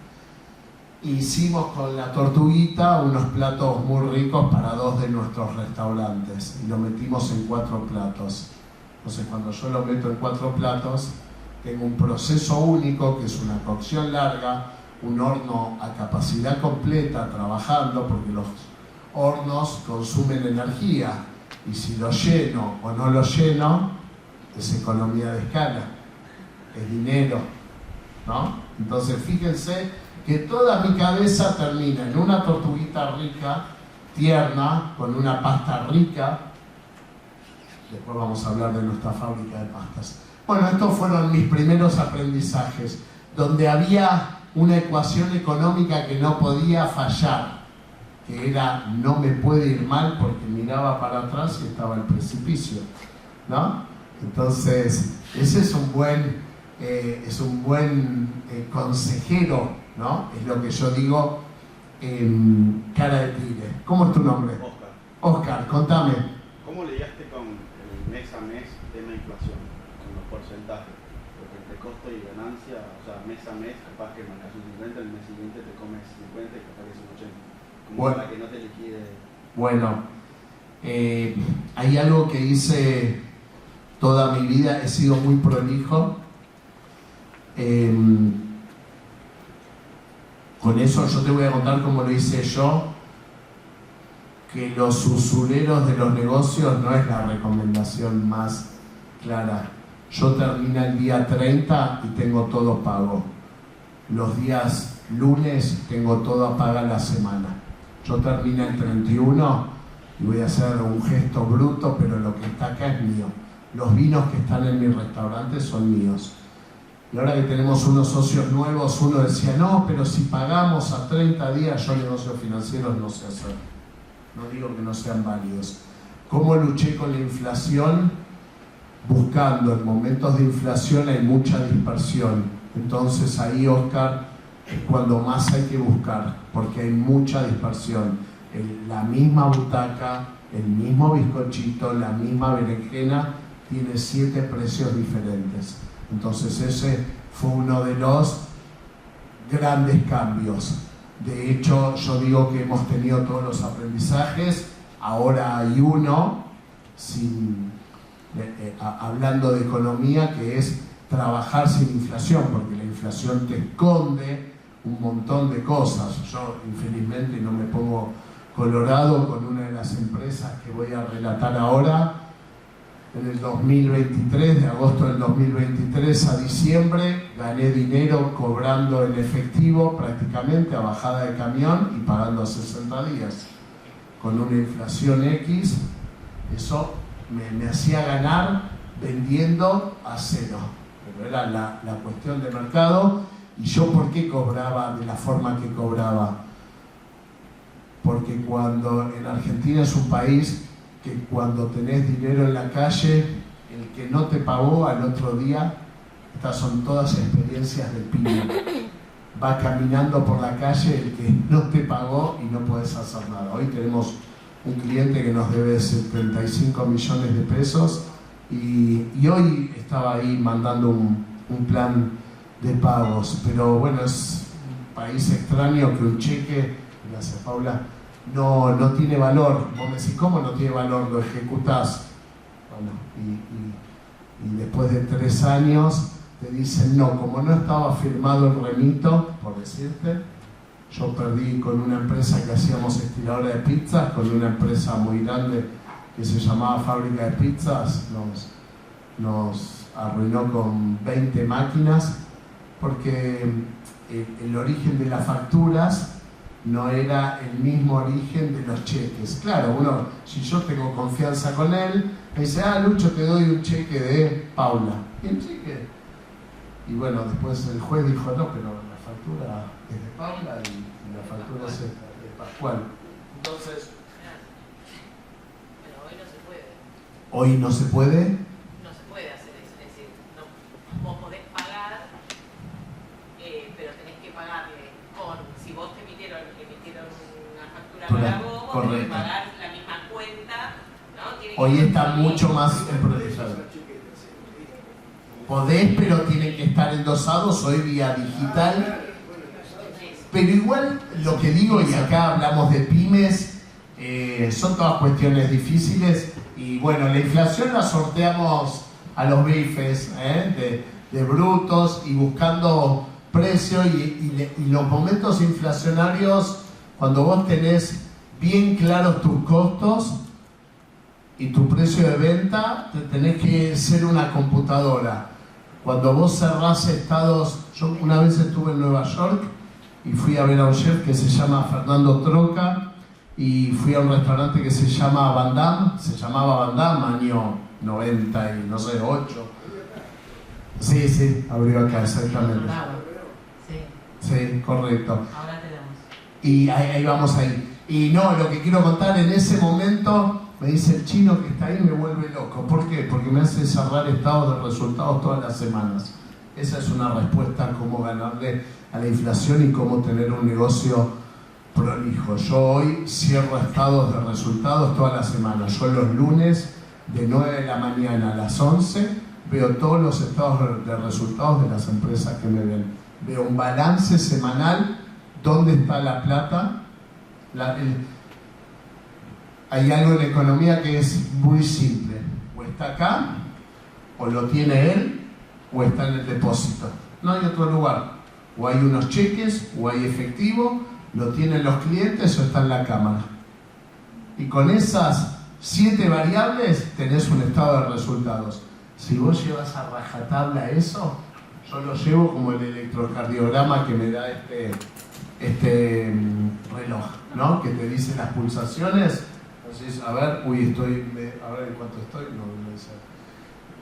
Hicimos con la tortuguita unos platos muy ricos para 2 de nuestros restaurantes y lo metimos en 4 platos. Entonces, cuando yo lo meto en 4 platos, tengo un proceso único que es una cocción larga, un horno a capacidad completa trabajando, porque los hornos consumen energía y si lo lleno o no lo lleno es economía de escala, es dinero, ¿no? Entonces fíjense que toda mi cabeza termina en una tortuguita rica, tierna, con una pasta rica. Después vamos a hablar de nuestra fábrica de pastas. Bueno, estos fueron mis primeros aprendizajes, donde había una ecuación económica que no podía fallar, que era no me puede ir mal porque miraba para atrás y estaba el precipicio, ¿no? Entonces, ese es un buen consejero, ¿no? Es lo que yo digo en cara de tigre. ¿Cómo es tu nombre?
Oscar.
Oscar, contame.
¿Cómo lidiaste con el mes a mes tema inflación, con los porcentajes? Porque entre costo y ganancia, o sea, mes a mes, capaz que marcas un 50, el mes siguiente te comes 50 y capaz que es un 80. Como
Bueno,
para que no te liquide.
Bueno, hay algo que hice toda mi vida, he sido muy prolijo. Con eso yo te voy a contar cómo lo hice yo, que los usureros de los negocios no es la recomendación más clara. Yo termino el día 30 y tengo todo pago. Los días lunes tengo todo paga la semana. Yo termino el 31 y voy a hacer un gesto bruto, pero lo que está acá es mío. Los vinos que están en mi restaurante son míos. Y ahora que tenemos unos socios nuevos, uno decía, no, pero si pagamos a 30 días, yo negocios financieros no sé hacer. No digo que no sean válidos. ¿Cómo luché con la inflación? Buscando, en momentos de inflación hay mucha dispersión. Entonces ahí, Oscar, es cuando más hay que buscar, porque hay mucha dispersión. La misma butaca, el mismo bizcochito, la misma berenjena, tiene 7 precios diferentes. Entonces ese fue uno de los grandes cambios. De hecho, yo digo que hemos tenido todos los aprendizajes, ahora hay uno, hablando de economía, que es trabajar sin inflación, porque la inflación te esconde un montón de cosas. Yo, infelizmente, no me pongo colorado con una de las empresas que voy a relatar ahora, en el 2023, de agosto del 2023 a diciembre, gané dinero cobrando en efectivo prácticamente a bajada de camión y pagando a 60 días. Con una inflación X, eso me hacía ganar vendiendo a cero. Pero era la cuestión de mercado. ¿Y yo por qué cobraba de la forma que cobraba? Porque cuando en Argentina es un país que cuando tenés dinero en la calle, el que no te pagó al otro día, estas son todas experiencias del PYME. Va caminando por la calle el que no te pagó y no podés hacer nada. Hoy tenemos un cliente que nos debe 75 millones de pesos y hoy estaba ahí mandando un plan de pagos. Pero bueno, es un país extraño que un cheque, gracias Paula, no tiene valor. Vos me decís, ¿cómo no tiene valor? Lo ejecutás. Bueno, y después de 3 años te dicen, no, como no estaba firmado el remito, por decirte, yo perdí con una empresa que hacíamos estiradora de pizzas, con una empresa muy grande que se llamaba Fábrica de Pizzas, nos arruinó con 20 máquinas, porque el origen de las facturas no era el mismo origen de los cheques. Claro, uno, si yo tengo confianza con él, me dice, Lucho, te doy un cheque de Paula. ¿Y el cheque? Y bueno, después el juez dijo, no, pero la factura es de Paula y la factura es de Pascual. Entonces,
pero hoy no se puede.
¿hoy no se puede?
No se puede hacer eso. Es decir, no, vos podés pagar, pero tenés que pagarle con, si vos te emitieron una factura para vos, vos tenés que pagar la misma cuenta, ¿no? Tiene
Hoy
que
está mucho más procesado. Podés, pero tienen que estar endosados hoy vía digital. Pero igual lo que digo, y acá hablamos de pymes, son todas cuestiones difíciles. Y bueno, la inflación la sorteamos a los bifes, de brutos y buscando precio. Y los momentos inflacionarios, cuando vos tenés bien claros tus costos y tu precio de venta, te tenés que ser una computadora. Cuando vos cerrás estados, yo una vez estuve en Nueva York y fui a ver a un chef que se llama Fernando Troca y fui a un restaurante que se llama Van Damme, se llamaba Van Damme, año 90 y no sé, 8. Sí, abrió acá, exactamente. Sí, correcto.
Ahora te damos.
Y ahí vamos ahí. Y no, lo que quiero contar, en ese momento me dice el chino que está ahí, me vuelve loco. ¿Por qué? Porque me hace cerrar estados de resultados todas las semanas. Esa es una respuesta a cómo ganarle a la inflación y cómo tener un negocio prolijo. Yo hoy cierro estados de resultados todas las semanas. Yo los lunes de 9 de la mañana a las 11 veo todos los estados de resultados de las empresas que me ven. Veo un balance semanal, dónde está la plata. Hay algo en la economía que es muy simple. O está acá, o lo tiene él, o está en el depósito. No hay otro lugar. O hay unos cheques, o hay efectivo, lo tienen los clientes o está en la cámara. Y con esas 7 variables tenés un estado de resultados. Si vos llevas a rajatabla eso, yo lo llevo como el electrocardiograma que me da este reloj, ¿no? Que te dice las pulsaciones. Entonces, a ver, a ver en cuánto estoy, no dice.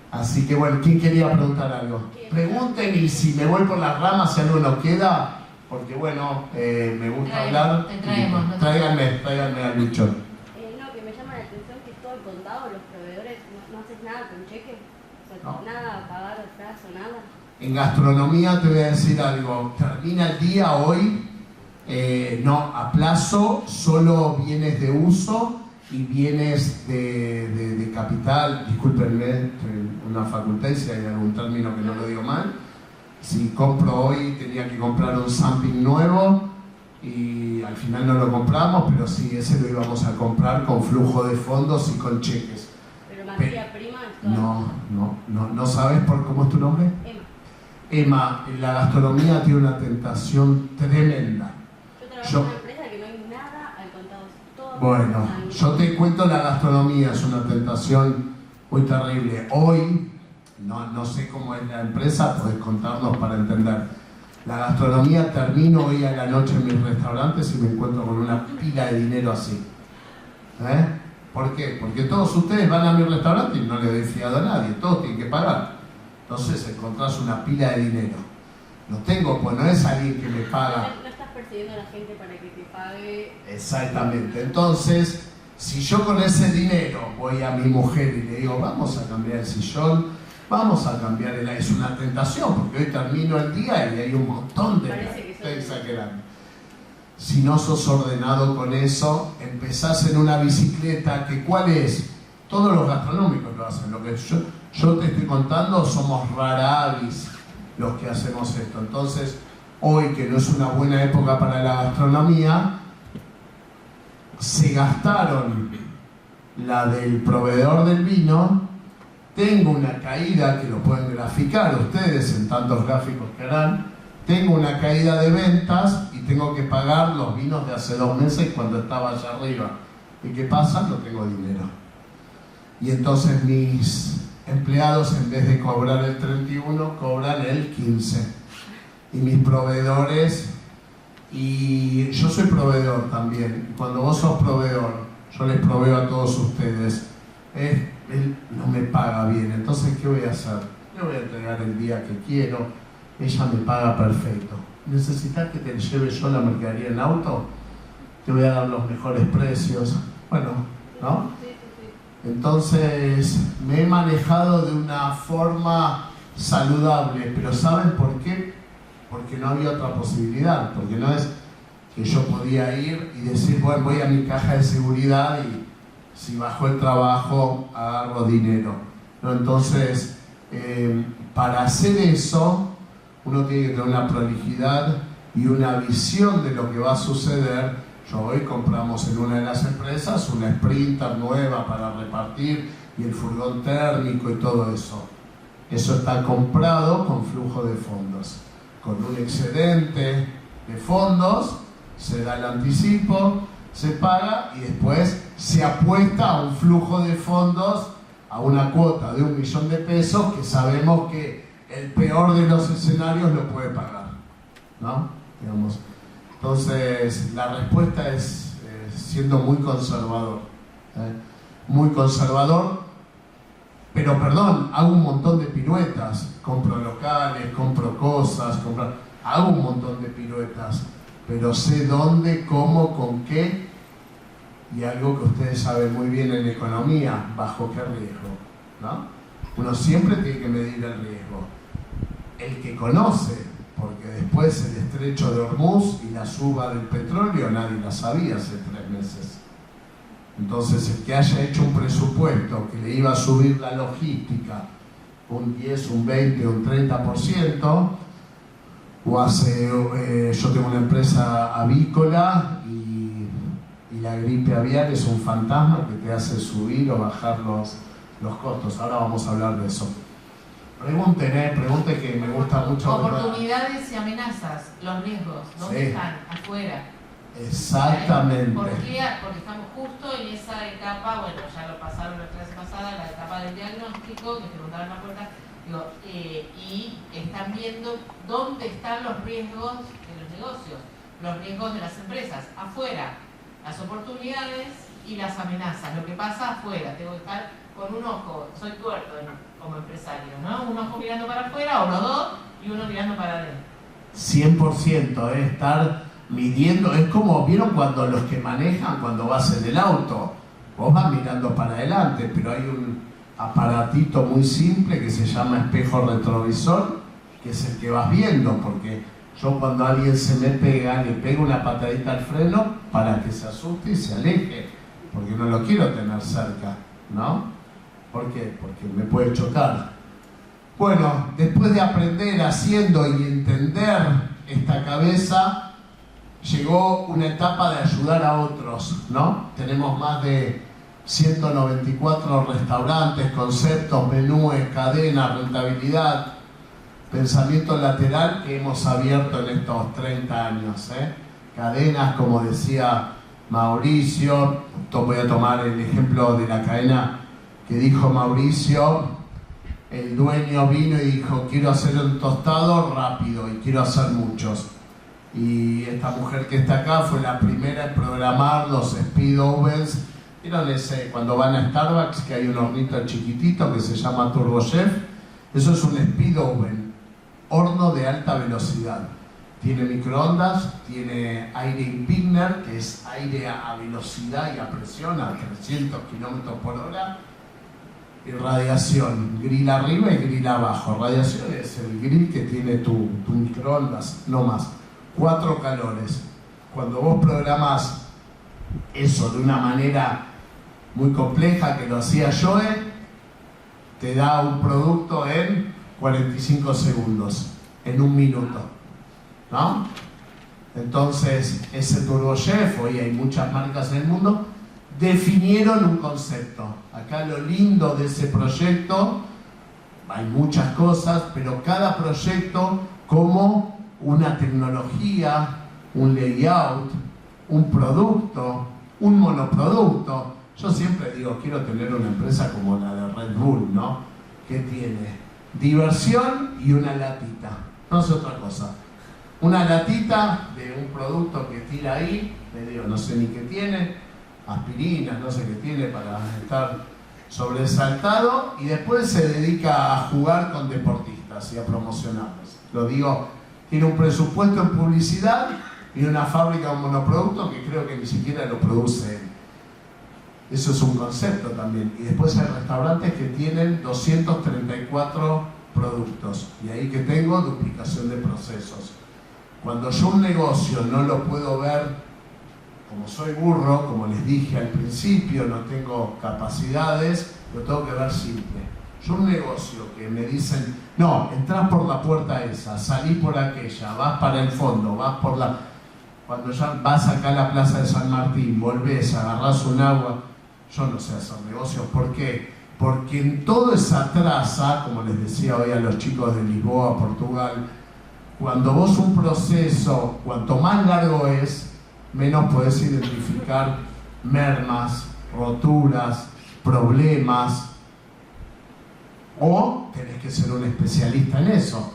Así que bueno, ¿quién quería preguntar algo? Pregunten y si me voy por las ramas, si algo no queda, porque bueno, me gusta hablar.
Te traemos, ¿no?
Tráiganme a Lucho.
No, que me llama la atención que todo el contado, los proveedores, no haces nada con cheque, o sea,
No.
nada, pagar al plazo, nada.
En gastronomía te voy a decir algo, termina el día hoy, no, a plazo, solo bienes de uso y bienes de capital, discúlpenme, en una facultad y si hay algún término que no lo digo mal, si compro hoy tenía que comprar un Samping nuevo y al final no lo compramos, pero sí, ese lo íbamos a comprar con flujo de fondos y con cheques.
Pero materia prima es todo.
No sabes por cómo es tu nombre. Emma, la gastronomía tiene una tentación tremenda.
Yo trabajo en una empresa que no hay nada al contado. Todo
Bueno, yo te cuento, la gastronomía es una tentación muy terrible. Hoy, no sé cómo es la empresa, podés contarnos para entender. La gastronomía, termino hoy a la noche en mis restaurantes y me encuentro con una pila de dinero así. ¿Por qué? Porque todos ustedes van a mi restaurante y no le doy fiado a nadie, todos tienen que pagar. Entonces encontrás una pila de dinero. Lo tengo, pues no es alguien que me paga.
No estás persiguiendo a la gente para que te pague.
Exactamente. Entonces, si yo con ese dinero voy a mi mujer y le digo, vamos a cambiar el sillón, vamos a cambiar el aire, es una tentación, porque hoy termino el día y hay un montón de... Estoy exagerando. Si no sos ordenado con eso, empezás en una bicicleta, que ¿cuál es? Todos los gastronómicos lo hacen. Lo que yo te estoy contando, somos rara avis los que hacemos esto. Entonces, hoy que no es una buena época para la gastronomía, se gastaron la del proveedor del vino. Tengo una caída, que lo pueden graficar ustedes en tantos gráficos que harán. Tengo una caída de ventas y tengo que pagar los vinos de hace 2 meses cuando estaba allá arriba. ¿Y qué pasa? No tengo dinero. Y entonces mis empleados, en vez de cobrar el 31, cobran el 15. Y mis proveedores, y yo soy proveedor también. Y cuando vos sos proveedor, yo les proveo a todos ustedes. Él no me paga bien, entonces ¿qué voy a hacer? Le voy a entregar el día que quiero, ella me paga perfecto. ¿Necesitas que te lleve yo la mercadería en auto? Te voy a dar los mejores precios. Bueno, ¿no? Entonces me he manejado de una forma saludable, pero ¿saben por qué? Porque no había otra posibilidad, porque no es que yo podía ir y decir, bueno, voy a mi caja de seguridad y si bajo el trabajo agarro dinero. ¿No? Entonces, para hacer eso, uno tiene que tener una prolijidad y una visión de lo que va a suceder. Hoy compramos en una de las empresas una Sprinter nueva para repartir y el furgón térmico y todo eso. Eso está comprado con flujo de fondos. Con un excedente de fondos se da el anticipo, se paga y después se apuesta a un flujo de fondos, a una cuota de 1 millón de pesos que sabemos que el peor de los escenarios lo puede pagar, ¿no? Digamos. Entonces, la respuesta es siendo muy conservador. Muy conservador, pero perdón, hago un montón de piruetas. Compro locales, compro cosas, hago un montón de piruetas, pero sé dónde, cómo, con qué, y algo que ustedes saben muy bien en economía, bajo qué riesgo, ¿no? Uno siempre tiene que medir el riesgo. El que conoce, porque después el estrecho de Hormuz y la suba del petróleo nadie la sabía hace 3 meses. Entonces el que haya hecho un presupuesto que le iba a subir la logística un 10, un 20, un 30%, o yo tengo una empresa avícola y la gripe aviar es un fantasma que te hace subir o bajar los costos. Ahora vamos a hablar de eso. Pregunte que me gusta mucho.
Oportunidades y amenazas, los riesgos, ¿dónde están? Afuera.
Exactamente.
¿Por qué? Porque estamos justo en esa etapa, bueno, ya lo pasaron la clase pasada, la etapa del diagnóstico, que preguntaron la puerta, y están viendo dónde están los riesgos de los negocios, los riesgos de las empresas, afuera, las oportunidades y las amenazas, lo que pasa afuera. Tengo que estar con un ojo, soy tuerto como empresario, ¿no? Un ojo mirando para afuera, o los dos, y uno mirando para adentro.
100%, estar midiendo, es como, ¿vieron cuando los que manejan, cuando vas en el auto? Vos vas mirando para adelante, pero hay un aparatito muy simple que se llama espejo retrovisor, que es el que vas viendo, porque yo cuando alguien se me pega, le pego una patadita al freno para que se asuste y se aleje, porque no lo quiero tener cerca, ¿no? ¿Por qué? Porque me puede chocar. Bueno, después de aprender haciendo y entender esta cabeza, llegó una etapa de ayudar a otros, ¿no? Tenemos más de 194 restaurantes, conceptos, menúes, cadenas, rentabilidad, pensamiento lateral que hemos abierto en estos 30 años, Cadenas, como decía Mauricio, voy a tomar el ejemplo de la cadena que dijo Mauricio, el dueño vino y dijo, quiero hacer un tostado rápido y quiero hacer muchos. Y esta mujer que está acá fue la primera en programar los speed ovens. ¿Vieron ese cuando van a Starbucks que hay un hornito chiquitito que se llama Turbo Chef? Eso es un speed oven, horno de alta velocidad. Tiene microondas, tiene aire impingner, que es aire a velocidad y a presión, a 300 km por hora. Y radiación, grill arriba y grill abajo. Radiación es el grill que tiene tu microondas, no más. 4 calores. Cuando vos programas eso de una manera muy compleja, que lo hacía Joe, te da un producto en 45 segundos, en 1 minuto, ¿no? Entonces, ese Turbo Chef, hoy hay muchas marcas en el mundo, definieron un concepto. Acá lo lindo de ese proyecto, hay muchas cosas, pero cada proyecto como una tecnología, un layout, un producto, un monoproducto. Yo siempre digo, quiero tener una empresa como la de Red Bull, ¿no? Que tiene diversión y una latita, no es otra cosa. Una latita de un producto que tira ahí, le digo, no sé ni qué tiene, aspirinas, no sé qué tiene para estar sobresaltado, y después se dedica a jugar con deportistas y a promocionarlos. Lo digo, tiene un presupuesto en publicidad y una fábrica de un monoproducto que creo que ni siquiera lo produce él. Eso es un concepto también. Y después hay restaurantes que tienen 234 productos. Y ahí que tengo duplicación de procesos. Cuando yo un negocio no lo puedo ver, como soy burro, como les dije al principio, no tengo capacidades, lo tengo que ver simple. Yo un negocio que me dicen, no, entras por la puerta esa, salís por aquella, vas para el fondo, vas por la... Cuando ya vas acá a la Plaza de San Martín, volvés, agarrás un agua, yo no sé hacer negocios. ¿Por qué? Porque en toda esa traza, como les decía hoy a los chicos de Lisboa, Portugal, cuando vos un proceso, cuanto más largo es, menos podés identificar mermas, roturas, problemas, o tenés que ser un especialista en eso.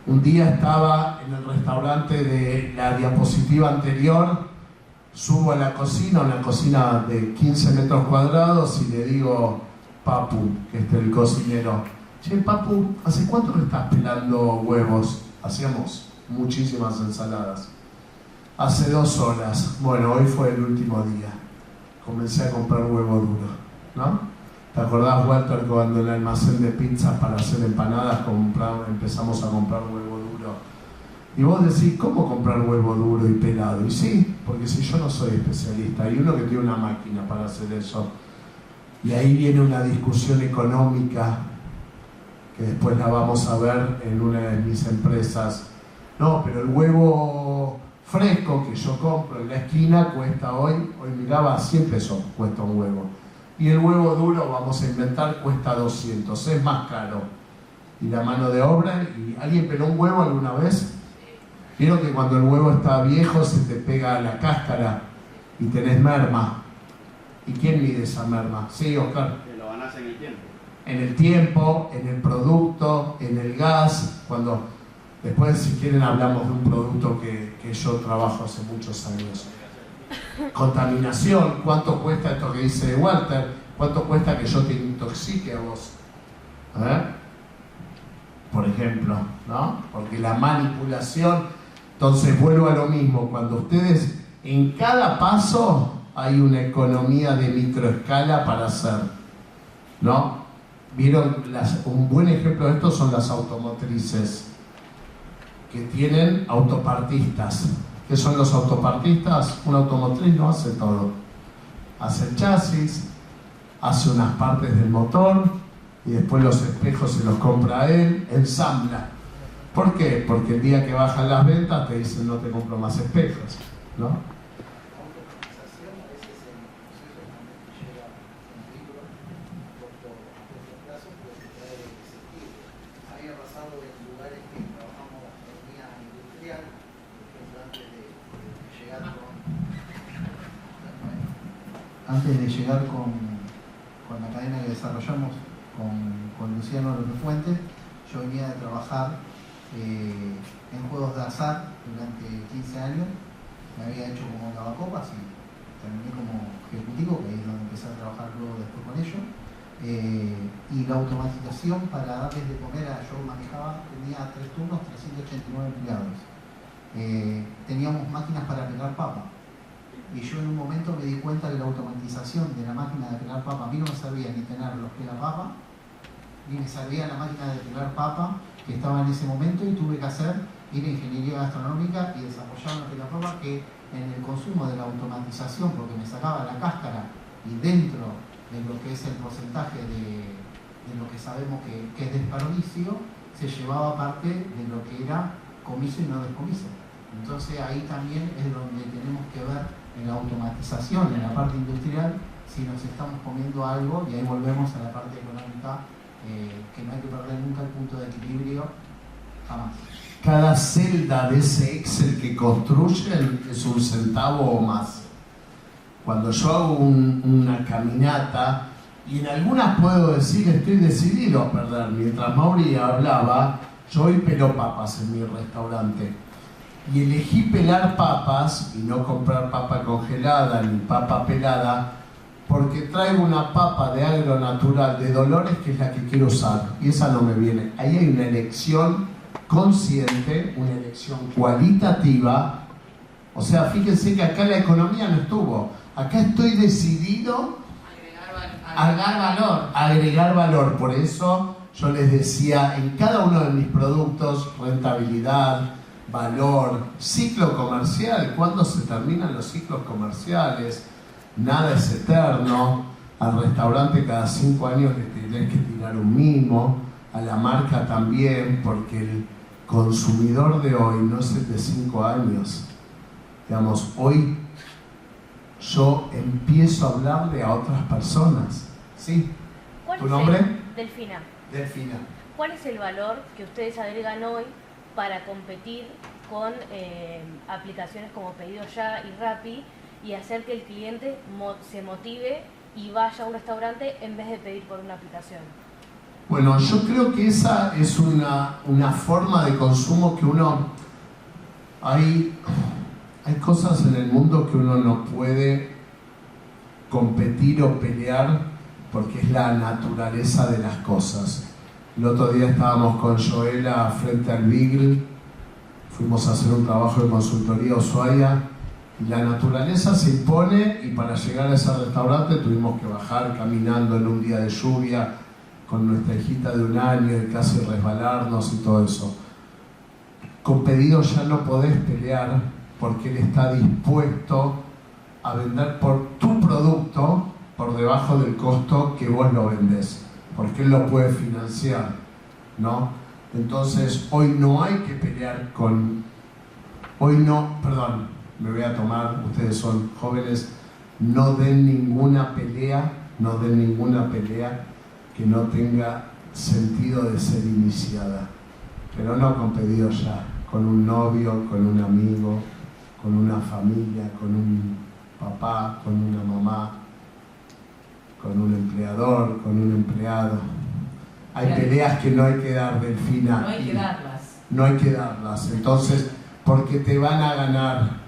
Un día estaba en el restaurante de la diapositiva anterior, subo a la cocina, una cocina de 15 metros cuadrados, y le digo, Papu, que es el cocinero, che, Papu, ¿hace cuánto que estás pelando huevos? Hacíamos muchísimas ensaladas. Hace 2 horas. Bueno, hoy fue el último día. Comencé a comprar huevo duro, ¿no? ¿Te acordás, Walter, cuando en el almacén de pizzas para hacer empanadas empezamos a comprar huevo duro? Y vos decís, ¿cómo comprar huevo duro y pelado? Y sí, porque si yo no soy especialista, hay uno que tiene una máquina para hacer eso. Y ahí viene una discusión económica que después la vamos a ver en una de mis empresas. No, pero el huevo fresco que yo compro en la esquina cuesta hoy miraba, 100 pesos cuesta un huevo. Y el huevo duro, vamos a inventar, cuesta 200, es más caro. Y la mano de obra, ¿y alguien peló un huevo alguna vez? Vieron que cuando el huevo está viejo se te pega la cáscara y tenés merma. ¿Y quién mide esa merma? Sí, Oscar.
Que lo ganás en el tiempo.
En el tiempo, en el producto, en el gas. Cuando después, si quieren, hablamos de un producto que yo trabajo hace muchos años. Contaminación. ¿Cuánto cuesta esto que dice Walter? ¿Cuánto cuesta que yo te intoxique a vos? Por ejemplo, ¿no? Porque la manipulación... Entonces vuelvo a lo mismo, cuando ustedes, en cada paso hay una economía de microescala para hacer, ¿no? Vieron, un buen ejemplo de esto son las automotrices, que tienen autopartistas. ¿Qué son los autopartistas? Una automotriz no hace todo. Hace el chasis, hace unas partes del motor, y después los espejos se los compra él, ensambla. ¿Por qué? Porque el día que bajan las ventas te dicen no te compro más espejos, ¿no?
Automatización a veces en el proceso también llega un peligro a corto plazo, puede traer desequilibrio. A mí me ha pasado en lugares que trabajamos en línea industrial, por ejemplo, antes de llegar con la cadena
desarrollamos con Luciano López Fuentes. Yo venía de trabajar en juegos de azar durante 15 años. Me había hecho como lavacopas y terminé como ejecutivo, que ahí es donde empecé a trabajar luego después con ellos. Y la automatización para darles de comer, yo manejaba, tenía 3 turnos, 389 empleados. Teníamos máquinas para pelar papa. Y yo en un momento me di cuenta que la automatización de la máquina de pelar papa, a mí no me servía ni tener los pelapapa, ni me servía la máquina de pelar papa que estaba en ese momento, y tuve que ir a ingeniería gastronómica y desarrollar una pelapapa que en el consumo de la automatización, porque me sacaba la cáscara y dentro de lo que es el porcentaje de lo que sabemos que es desperdicio, se llevaba parte de lo que era comiso y no descomiso. Entonces ahí también es donde tenemos que ver en la automatización, en la parte industrial, si nos estamos comiendo algo, y ahí volvemos a la parte económica, que no hay que perder nunca el punto de equilibrio, jamás.
Cada celda de ese Excel que construyen es un centavo o más. Cuando yo hago una caminata, y en algunas puedo decir estoy decidido a perder, mientras Mauri hablaba, yo hoy pelo papas en mi restaurante. Y elegí pelar papas y no comprar papa congelada ni papa pelada, porque traigo una papa de agro natural de Dolores que es la que quiero usar, y esa no me viene. Ahí hay una elección consciente, una elección cualitativa. O sea, fíjense que acá la economía no estuvo. Acá estoy decidido a agregar valor. Por eso yo les decía, en cada uno de mis productos, rentabilidad, valor, ciclo comercial. ¿Cuándo se terminan los ciclos comerciales? Nada es eterno. Al restaurante cada 5 años le tenés que tirar un mimo, a la marca también, porque el consumidor de hoy no es el de 5 años. Digamos, hoy yo empiezo a hablarle a otras personas. ¿Sí? ¿Tu nombre?
Delfina.
Delfina.
¿Cuál es el valor que ustedes agregan hoy para competir con aplicaciones como Pedido Ya y Rappi y hacer que el cliente se motive y vaya a un restaurante en vez de pedir por una aplicación?
Bueno, yo creo que esa es una forma de consumo que uno... Hay cosas en el mundo que uno no puede competir o pelear porque es la naturaleza de las cosas. El otro día estábamos con Joela frente al Beagle, fuimos a hacer un trabajo de consultoría a Ushuaia, y la naturaleza se impone, y para llegar a ese restaurante tuvimos que bajar caminando en un día de lluvia con nuestra hijita de 1 año y casi resbalarnos y todo eso. Con Pedido Ya no podés pelear porque él está dispuesto a vender por tu producto por debajo del costo que vos lo vendés, porque él lo puede financiar, ¿no? Entonces hoy no hay que pelear me voy a tomar, ustedes son jóvenes, no den ninguna pelea que no tenga sentido de ser iniciada, pero no con Pedido Ya, con un novio, con un amigo, con una familia, con un papá, con una mamá, con un empleador, con un empleado. Hay peleas que no hay que dar, Delfina.
No hay que darlas.
No hay que darlas, entonces, porque te van a ganar.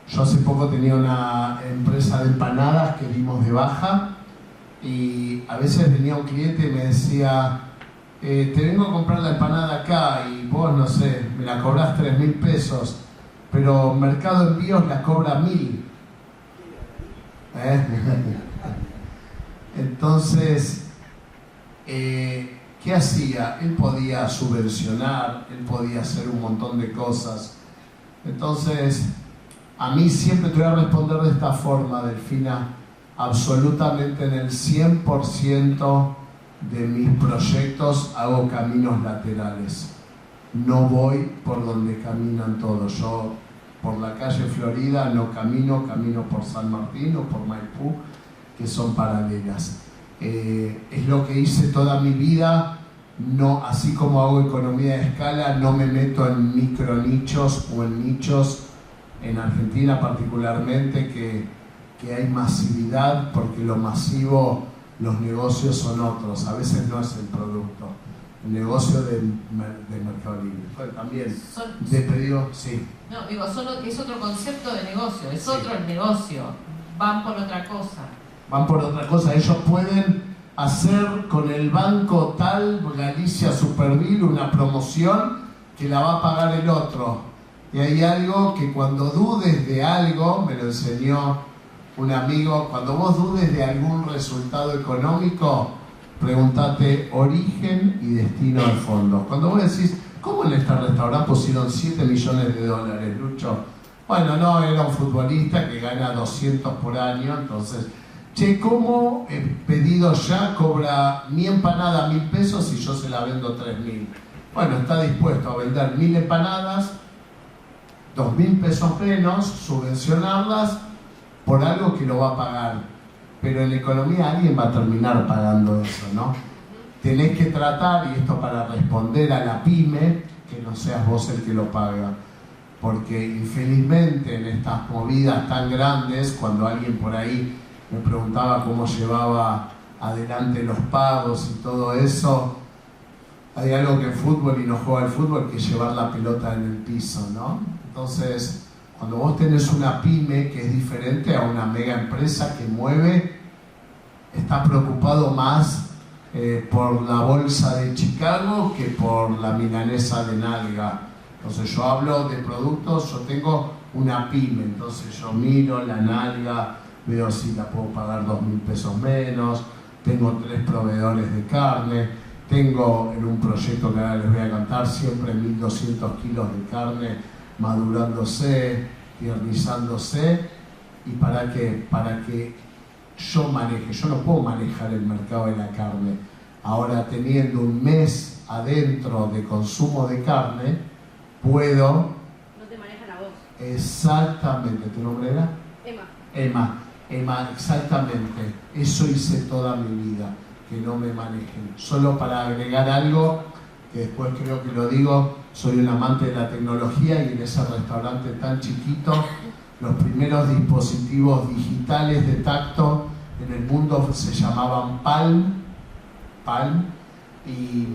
Yo hace poco tenía una empresa de empanadas que dimos de baja, y a veces venía un cliente y me decía, te vengo a comprar la empanada acá y vos, no sé, me la cobrás 3.000 pesos, pero Mercado Envíos la cobra 1.000. Entonces, ¿qué hacía? Él podía subvencionar, él podía hacer un montón de cosas. Entonces, a mí siempre te voy a responder de esta forma, Delfina. Absolutamente en el 100% de mis proyectos hago caminos laterales. No voy por donde caminan todos. Yo por la calle Florida no camino por San Martín o por Maipú, que son paralelas. Es lo que hice toda mi vida. No, así como hago economía de escala, no me meto en micronichos o en nichos, en Argentina particularmente, que hay masividad, porque lo masivo los negocios son otros, a veces no es el producto. El negocio de Mercado Libre. Bueno, también de pedido, sí.
No, digo, solo que es otro concepto de negocio, es
Sí.
otro el negocio. Van por otra cosa.
Van por otra cosa. Ellos pueden hacer con el banco tal, Galicia Superville, una promoción que la va a pagar el otro. Y hay algo que cuando dudes de algo, me lo enseñó un amigo, cuando vos dudes de algún resultado económico, pregúntate origen y destino al fondo. Cuando vos decís, ¿cómo en este restaurante pusieron 7 millones de dólares, Lucho? Bueno, no, era un futbolista que gana 200 por año, entonces, che, ¿cómo Pedido Ya cobra mi empanada 1.000 pesos y yo se la vendo 3.000? Bueno, está dispuesto a vender 1.000 empanadas, 2.000 pesos menos, subvencionarlas por algo que lo va a pagar. Pero en la economía alguien va a terminar pagando eso, ¿no? Tenés que tratar, y esto para responder a la pyme, que no seas vos el que lo paga. Porque infelizmente en estas movidas tan grandes, cuando alguien por ahí me preguntaba cómo llevaba adelante los pagos y todo eso, hay algo que en fútbol, y no juega al fútbol, que es llevar la pelota en el piso, ¿no? Entonces, cuando vos tenés una pyme que es diferente a una mega empresa que mueve, está preocupado más por la bolsa de Chicago que por la milanesa de nalga. Entonces yo hablo de productos, yo tengo una pyme, entonces yo miro la nalga, veo si la puedo pagar 2.000 pesos menos, tengo 3 proveedores de carne, tengo en un proyecto que ahora les voy a contar siempre 1.200 kilos de carne madurándose, tiernizándose. ¿Y para qué? Para que yo maneje. Yo no puedo manejar el mercado de la carne. Ahora, teniendo un mes adentro de consumo de carne, puedo...
No te manejan a vos.
Exactamente. ¿Tu nombre era?
Emma.
Emma, exactamente. Eso hice toda mi vida, que no me manejen. Solo para agregar algo, que después creo que lo digo, soy un amante de la tecnología, y en ese restaurante tan chiquito, los primeros dispositivos digitales de tacto en el mundo se llamaban Palm, y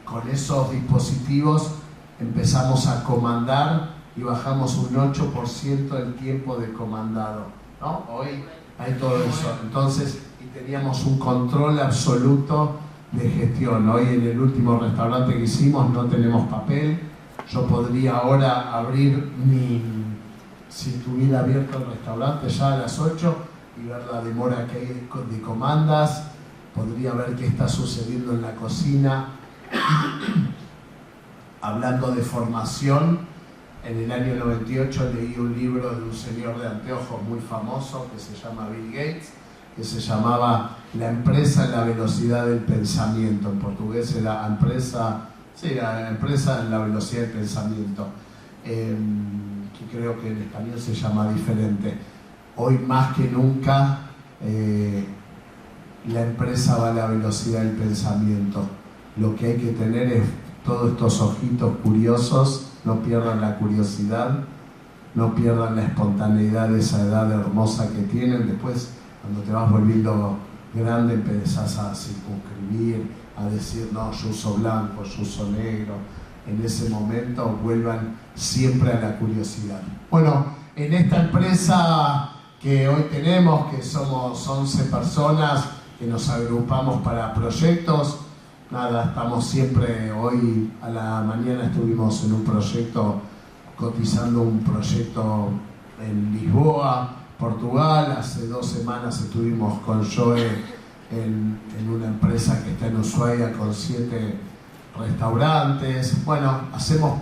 con esos dispositivos empezamos a comandar y bajamos un 8% el tiempo de comandado, ¿no? Hoy hay todo eso. Entonces, y teníamos un control absoluto de gestión. Hoy en el último restaurante que hicimos no tenemos papel. Yo podría ahora abrir si estuviera abierto el restaurante ya a las 8 y ver la demora que hay de comandas, podría ver qué está sucediendo en la cocina. Hablando de formación, en el año 98 leí un libro de un señor de anteojos muy famoso que se llama Bill Gates, que se llamaba La empresa en la velocidad del pensamiento. En portugués era empresa en la velocidad del pensamiento, que creo que en español se llama diferente. Hoy más que nunca la empresa va a la velocidad del pensamiento. Lo que hay que tener es todos estos ojitos curiosos, no pierdan la curiosidad, no pierdan la espontaneidad de esa edad hermosa que tienen. Después, cuando te vas volviendo grande, empezás a circunscribir, a decir, no, yo uso blanco, yo uso negro. En ese momento vuelvan siempre a la curiosidad. Bueno, en esta empresa que hoy tenemos, que somos 11 personas que nos agrupamos para proyectos, nada, estamos siempre, hoy a la mañana estuvimos en un proyecto, cotizando un proyecto en Lisboa, Portugal. Hace 2 semanas estuvimos con Joe en una empresa que está en Ushuaia con 7 restaurantes. Bueno, hacemos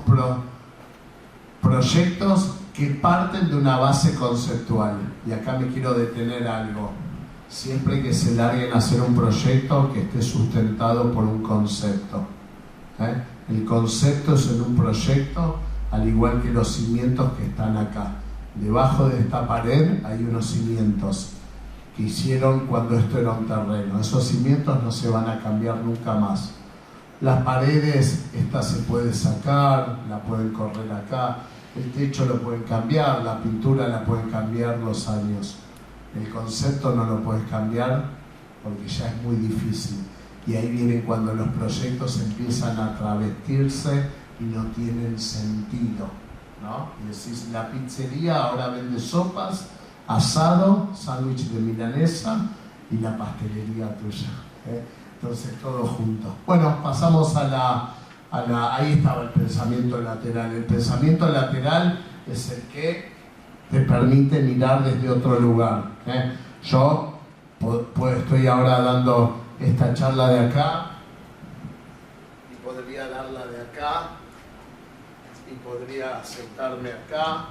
proyectos que parten de una base conceptual. Y acá me quiero detener algo. Siempre que se larguen a hacer un proyecto, que esté sustentado por un concepto. El concepto es en un proyecto, al igual que los cimientos que están acá. Debajo de esta pared hay unos cimientos que hicieron cuando esto era un terreno. Esos cimientos no se van a cambiar nunca más. Las paredes, esta se puede sacar, la pueden correr acá. El techo lo pueden cambiar, la pintura la pueden cambiar los años. El concepto no lo puedes cambiar porque ya es muy difícil. Y ahí viene cuando los proyectos empiezan a travestirse y no tienen sentido, ¿no? Y decís, la pizzería ahora vende sopas, asado, sándwich de milanesa y la pastelería tuya, ¿eh? Entonces todo junto. Bueno, pasamos ahí estaba el pensamiento lateral. El pensamiento lateral es el que te permite mirar desde otro lugar, ¿eh? Yo estoy ahora dando esta charla de acá y podría darla de acá y podría sentarme acá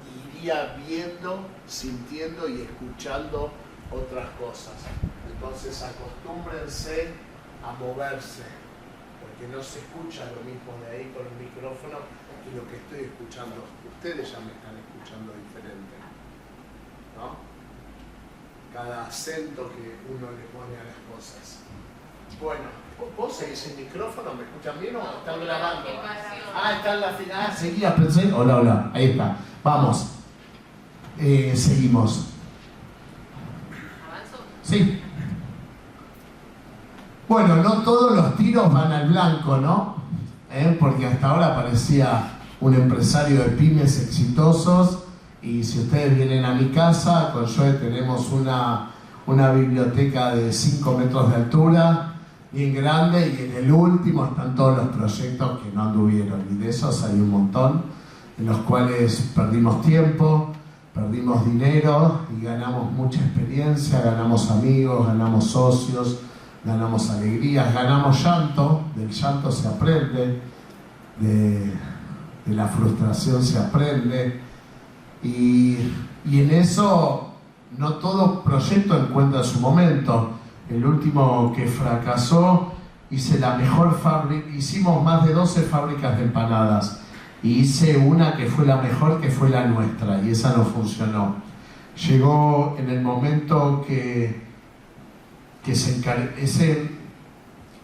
y iría viendo, sintiendo y escuchando otras cosas. Entonces acostúmbrense a moverse, porque no se escucha lo mismo de ahí con el micrófono que lo que estoy escuchando. Ustedes ya me están escuchando diferente, ¿no? Cada acento que uno le pone a las cosas. Bueno, ¿vos seguís el micrófono? ¿Me escuchan bien o están grabando? Está en la final. Seguía, pensé. Hola, ahí está. Vamos. Seguimos.
¿Avanzo?
Sí. Bueno, no todos los tiros van al blanco, ¿no? Porque hasta ahora parecía un empresario de pymes exitosos. Y si ustedes vienen a mi casa, con Joe tenemos una biblioteca de 5 metros de altura, bien grande, y en el último están todos los proyectos que no anduvieron. Y de esos hay un montón, en los cuales perdimos tiempo, perdimos dinero y ganamos mucha experiencia, ganamos amigos, ganamos socios, ganamos alegrías, ganamos llanto. Del llanto se aprende, de la frustración se aprende. Y en eso no todo proyecto encuentra su momento. El último que fracasó, hicimos más de 12 fábricas de empanadas y hice una que fue la mejor, que fue la nuestra, y esa no funcionó. Llegó en el momento que ese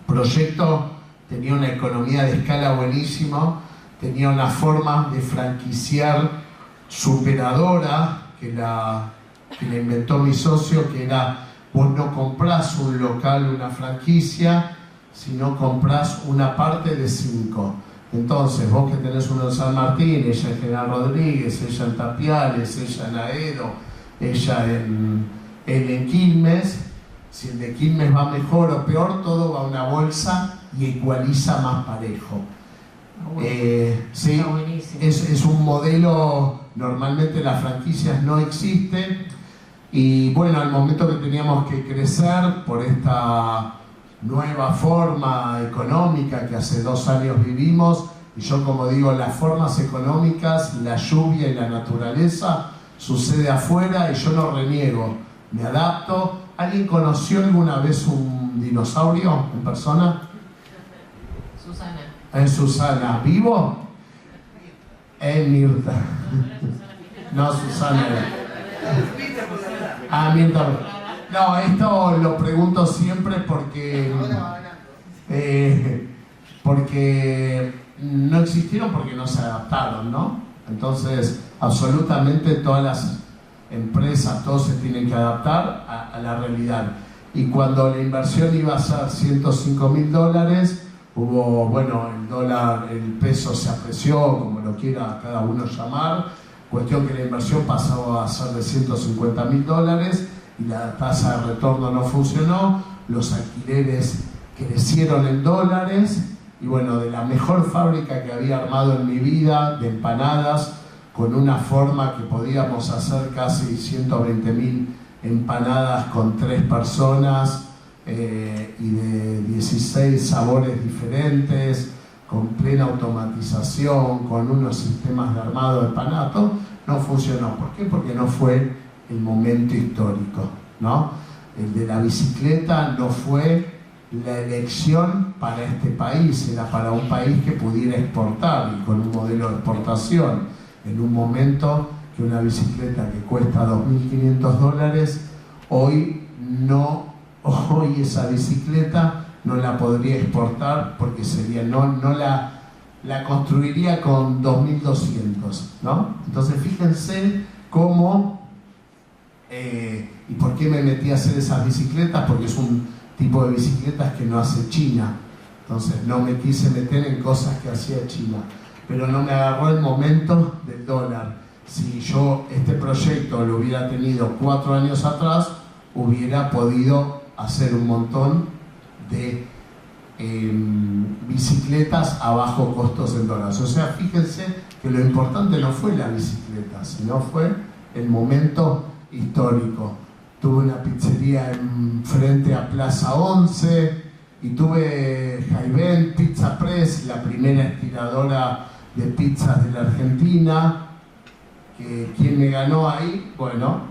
proyecto tenía una economía de escala buenísima, tenía una forma de franquiciar superadora que la inventó mi socio, que era: vos no comprás un local, una franquicia, sino comprás una parte de 5. Entonces vos que tenés uno en San Martín, ella en General Rodríguez, ella en Tapiales, ella en Aedo, ella en Quilmes, si el de Quilmes va mejor o peor, todo va a una bolsa y ecualiza más parejo. Sí, es un modelo. Normalmente las franquicias no existen, y bueno, al momento que teníamos que crecer por esta nueva forma económica que hace 2 años vivimos, y yo como digo, las formas económicas, la lluvia y la naturaleza sucede afuera y yo no reniego, me adapto. ¿Alguien conoció alguna vez un dinosaurio en persona?
Susana.
¿Es Susana? ¿Vivo? Es Mirta. No, Susana. Mirta. No, esto lo pregunto siempre porque no existieron, porque no se adaptaron, ¿no? Entonces, absolutamente todas las empresas, todos se tienen que adaptar a la realidad. Y cuando la inversión iba a ser $105.000, hubo, bueno, el dólar, el peso se apreció, como lo quiera cada uno llamar, cuestión que la inversión pasó a ser de $150.000 y la tasa de retorno no funcionó, los alquileres crecieron en dólares, y bueno, de la mejor fábrica que había armado en mi vida, de empanadas, con una forma que podíamos hacer casi 120.000 empanadas con 3 personas, y de 16 sabores diferentes, con plena automatización, con unos sistemas de armado de empanadas, no funcionó. ¿Por qué? Porque no fue el momento histórico, ¿no? El de la bicicleta no fue la elección para este país, era para un país que pudiera exportar y con un modelo de exportación. En un momento que una bicicleta que cuesta $2.500, hoy esa bicicleta no la podría exportar, porque sería, no la construiría con 2.200, ¿no? Entonces fíjense cómo ¿Y por qué me metí a hacer esas bicicletas? Porque es un tipo de bicicletas que no hace China. Entonces no me quise meter en cosas que hacía China. Pero no me agarró el momento del dólar. Si yo este proyecto lo hubiera tenido 4 años atrás, hubiera podido hacer un montón de bicicletas a bajo costos en dólares. O sea, fíjense que lo importante no fue la bicicleta, sino fue el momento histórico. Tuve una pizzería frente a Plaza 11 y tuve Jaiben Pizza Press, la primera estiradora de pizzas de la Argentina. ¿Quién me ganó ahí? Bueno,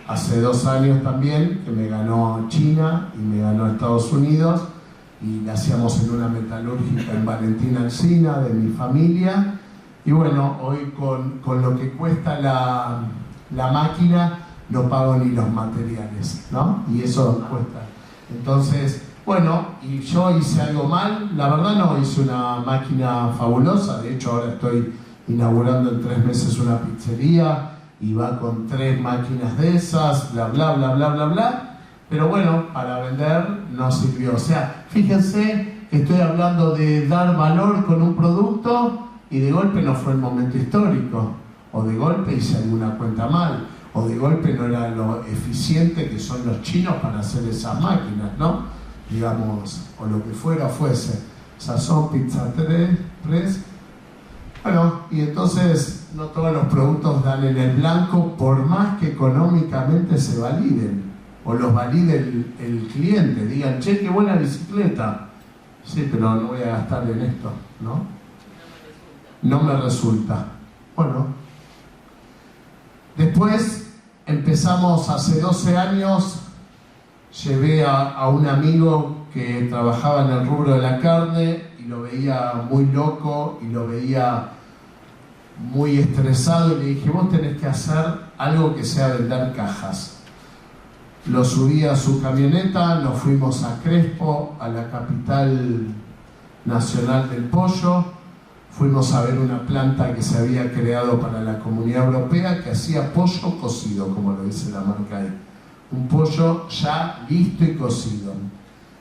hace 2 años también, que me ganó China y me ganó Estados Unidos, y la hacíamos en una metalúrgica en Valentín Alsina, de mi familia. Y bueno, hoy con lo que cuesta la máquina, no pago ni los materiales, ¿no? Y eso cuesta. Entonces, bueno, y yo hice algo mal. La verdad no hice una máquina fabulosa. De hecho, ahora estoy inaugurando en 3 meses una pizzería y va con 3 máquinas de esas, bla, bla, bla, bla, bla, bla. Pero bueno, para vender no sirvió. O sea, fíjense que estoy hablando de dar valor con un producto y de golpe no fue el momento histórico. O de golpe hice alguna cuenta mal. O de golpe no era lo eficiente que son los chinos para hacer esas máquinas, ¿no? Digamos, o lo que fuera fuese. Sazón, Pizza Press. Bueno, y entonces no todos los productos dan en el blanco, por más que económicamente se validen. O los valide el cliente, digan, che, qué buena bicicleta. Sí, pero no voy a gastar en esto, ¿no? No me resulta. Bueno, después empezamos hace 12 años, llevé a un amigo que trabajaba en el rubro de la carne y lo veía muy loco y lo veía muy estresado y le dije, vos tenés que hacer algo que sea vender cajas. Lo subí a su camioneta, nos fuimos a Crespo, a la capital nacional del pollo. Fuimos a ver una planta que se había creado para la Comunidad Europea que hacía pollo cocido, como lo dice la marca ahí. Un pollo ya listo y cocido.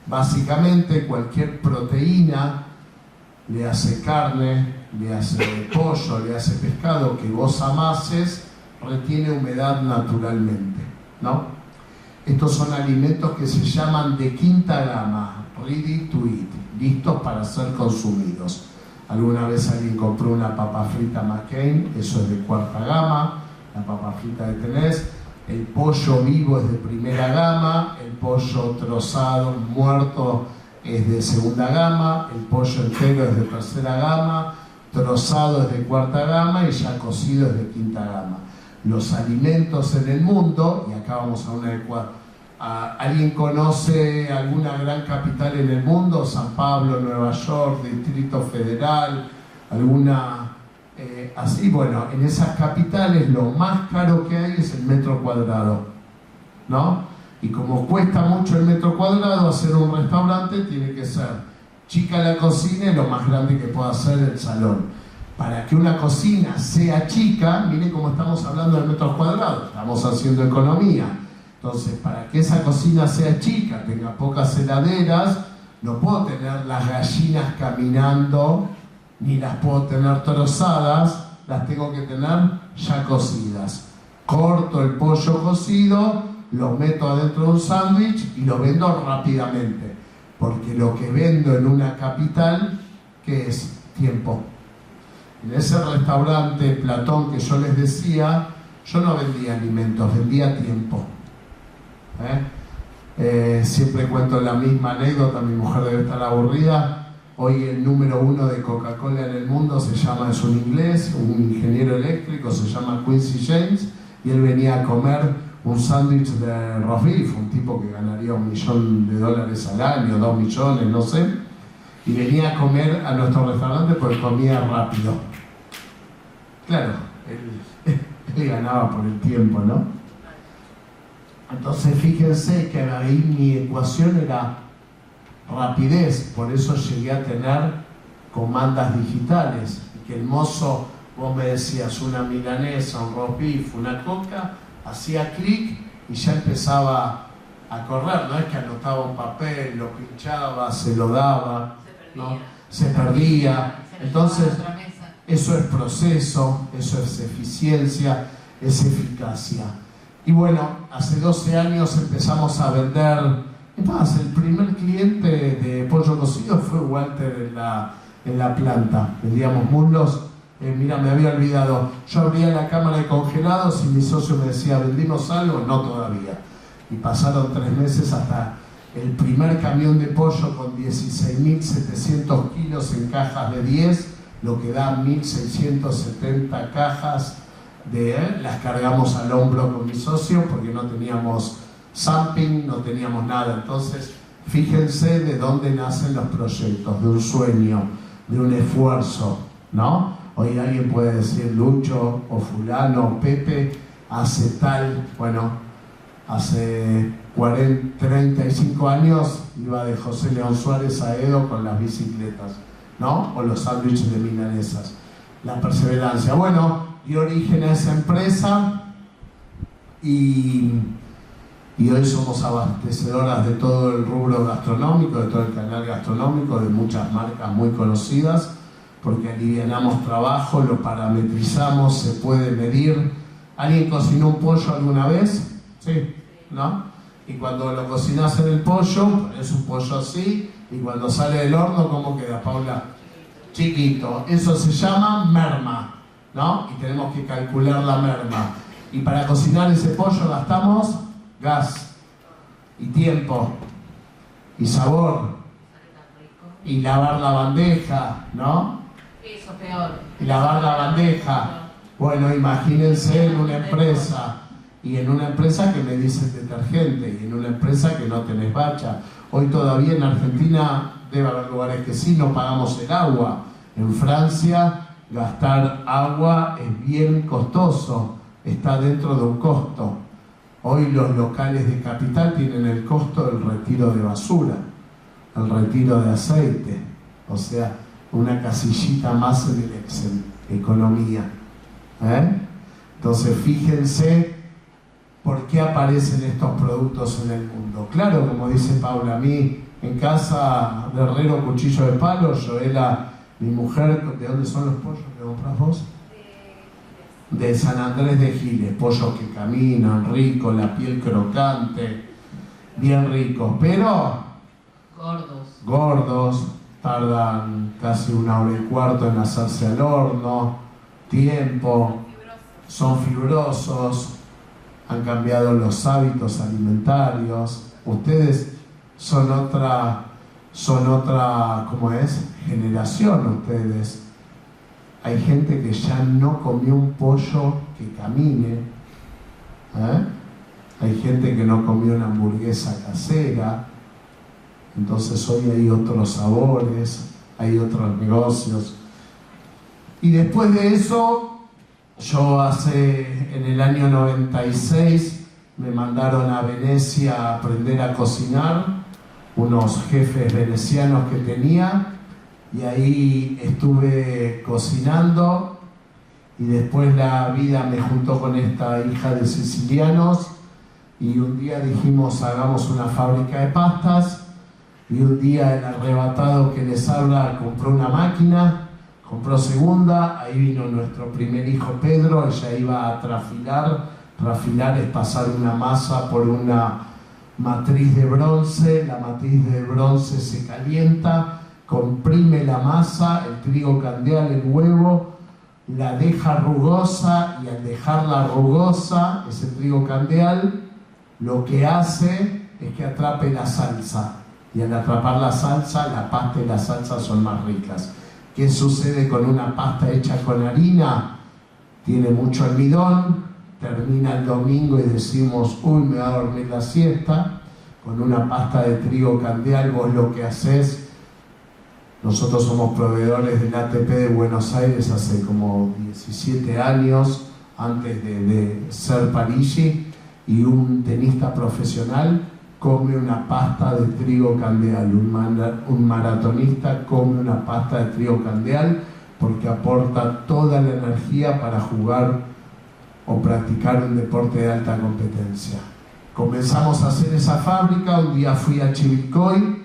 Básicamente cualquier proteína, le hace carne, le hace pollo, le hace pescado que vos amases, retiene humedad naturalmente, ¿no? Estos son alimentos que se llaman de quinta gama, ready to eat, listos para ser consumidos. Alguna vez alguien compró una papa frita McCain, eso es de 4ª gama, la papa frita que tenés. El pollo vivo es de 1ª gama, el pollo trozado, muerto, es de 2ª gama, el pollo entero es de 3ª gama, trozado es de 4ª gama y ya cocido es de 5ª gama. Los alimentos en el mundo, y acá vamos a una de 4. ¿Alguien conoce alguna gran capital en el mundo? San Pablo, Nueva York, Distrito Federal, alguna así. Bueno, en esas capitales lo más caro que hay es el metro cuadrado, ¿no? Y como cuesta mucho el metro cuadrado, hacer un restaurante tiene que ser chica la cocina y lo más grande que pueda ser el salón. Para que una cocina sea chica, miren cómo estamos hablando de metros cuadrados, estamos haciendo economía. Entonces, para que esa cocina sea chica, tenga pocas heladeras, no puedo tener las gallinas caminando, ni las puedo tener trozadas, las tengo que tener ya cocidas. Corto el pollo cocido, lo meto adentro de un sándwich y lo vendo rápidamente. Porque lo que vendo en una capital, ¿qué es? Tiempo. En ese restaurante Platón que yo les decía, yo no vendía alimentos, vendía tiempo. Siempre cuento la misma anécdota, mi mujer debe estar aburrida. Hoy el número 1 de Coca-Cola en el mundo es un inglés, un ingeniero eléctrico, se llama Quincy James, y él venía a comer un sándwich de roast beef, un tipo que ganaría $1 millón al año, 2 millones, no sé, y venía a comer a nuestro restaurante porque comía rápido. Claro, él ganaba por el tiempo, ¿no? Entonces fíjense que ahí mi ecuación era rapidez, por eso llegué a tener comandas digitales, y que el mozo, vos me decías una milanesa, un roast beef, una coca, hacía clic y ya empezaba a correr, no es que anotaba un papel, lo pinchaba, se lo daba, ¿no? Se perdía. Entonces, eso es proceso, eso es eficiencia, es eficacia. Y bueno, hace 12 años empezamos a vender. Es más, el primer cliente de pollo cocido fue Walter en la planta. Vendíamos muslos. Mira, me había olvidado. Yo abría la cámara de congelados y mi socio me decía, ¿vendimos algo? No todavía. Y pasaron 3 meses hasta el primer camión de pollo con 16.700 kilos en cajas de 10, lo que da 1.670 cajas las cargamos al hombro con mi socio porque no teníamos samping, no teníamos nada. Entonces, fíjense de dónde nacen los proyectos, de un sueño, de un esfuerzo, ¿no? Hoy alguien puede decir Lucho o fulano o Pepe hace tal, bueno, hace 35 años iba de José León Suárez a Edo con las bicicletas, ¿no? O los sándwiches de milanesas. La perseverancia. Bueno, dio origen a esa empresa y hoy somos abastecedoras de todo el rubro gastronómico, de todo el canal gastronómico, de muchas marcas muy conocidas, porque alivianamos trabajo, lo parametrizamos, se puede medir. ¿Alguien cocinó un pollo alguna vez? Sí, ¿no? Y cuando lo cocinas en el pollo, es un pollo así, y cuando sale del horno, ¿cómo queda, Paula? Chiquito. Eso se llama merma, ¿no? Y tenemos que calcular la merma. Y para cocinar ese pollo gastamos gas, y tiempo, y sabor, y lavar la bandeja, ¿no?
Eso, peor.
Y lavar la bandeja. Bueno, imagínense en una empresa, y en una empresa que me dicen detergente, y en una empresa que no tenés bacha. Hoy todavía en Argentina debe haber lugares que sí, no pagamos el agua. En Francia gastar agua es bien costoso, está dentro de un costo. Hoy los locales de capital tienen el costo del retiro de basura, el retiro de aceite, o sea, una casillita más en el Excel, economía. Entonces fíjense por qué aparecen estos productos en el mundo. Claro, como dice Paula, a mí en casa de herrero cuchillo de palo, Joela, mi mujer, ¿de dónde son los pollos que compras vos? De San Andrés de Giles, pollos que caminan, ricos, la piel crocante, bien ricos, pero gordos, tardan casi 1 hora y cuarto en hacerse al horno, tiempo, son fibrosos, han cambiado los hábitos alimentarios, ustedes son otra, ¿cómo es? Generación ustedes. Hay gente que ya no comió un pollo que camine, hay gente que no comió una hamburguesa casera, entonces hoy hay otros sabores, hay otros negocios. Y después de eso, yo en el año 96 me mandaron a Venecia a aprender a cocinar, unos jefes venecianos que tenía, y ahí estuve cocinando, y después la vida me juntó con esta hija de sicilianos, y un día dijimos hagamos una fábrica de pastas, y un día el arrebatado que les habla compró una máquina, compró segunda, ahí vino nuestro primer hijo Pedro, ella iba a trafilar es pasar una masa por una matriz de bronce, la matriz de bronce se calienta, comprime la masa, el trigo candeal, el huevo, la deja rugosa, y al dejarla rugosa, ese trigo candeal, lo que hace es que atrape la salsa, y al atrapar la salsa, la pasta y la salsa son más ricas. ¿Qué sucede con una pasta hecha con harina? Tiene mucho almidón, termina el domingo y decimos, uy, me va a dormir la siesta. Con una pasta de trigo candeal vos lo que haces, nosotros somos proveedores del ATP de Buenos Aires hace como 17 años, antes de ser Parigi, y un tenista profesional come una pasta de trigo candeal, un maratonista come una pasta de trigo candeal porque aporta toda la energía para jugar o practicar un deporte de alta competencia. Comenzamos a hacer esa fábrica, un día fui a Chivilcoy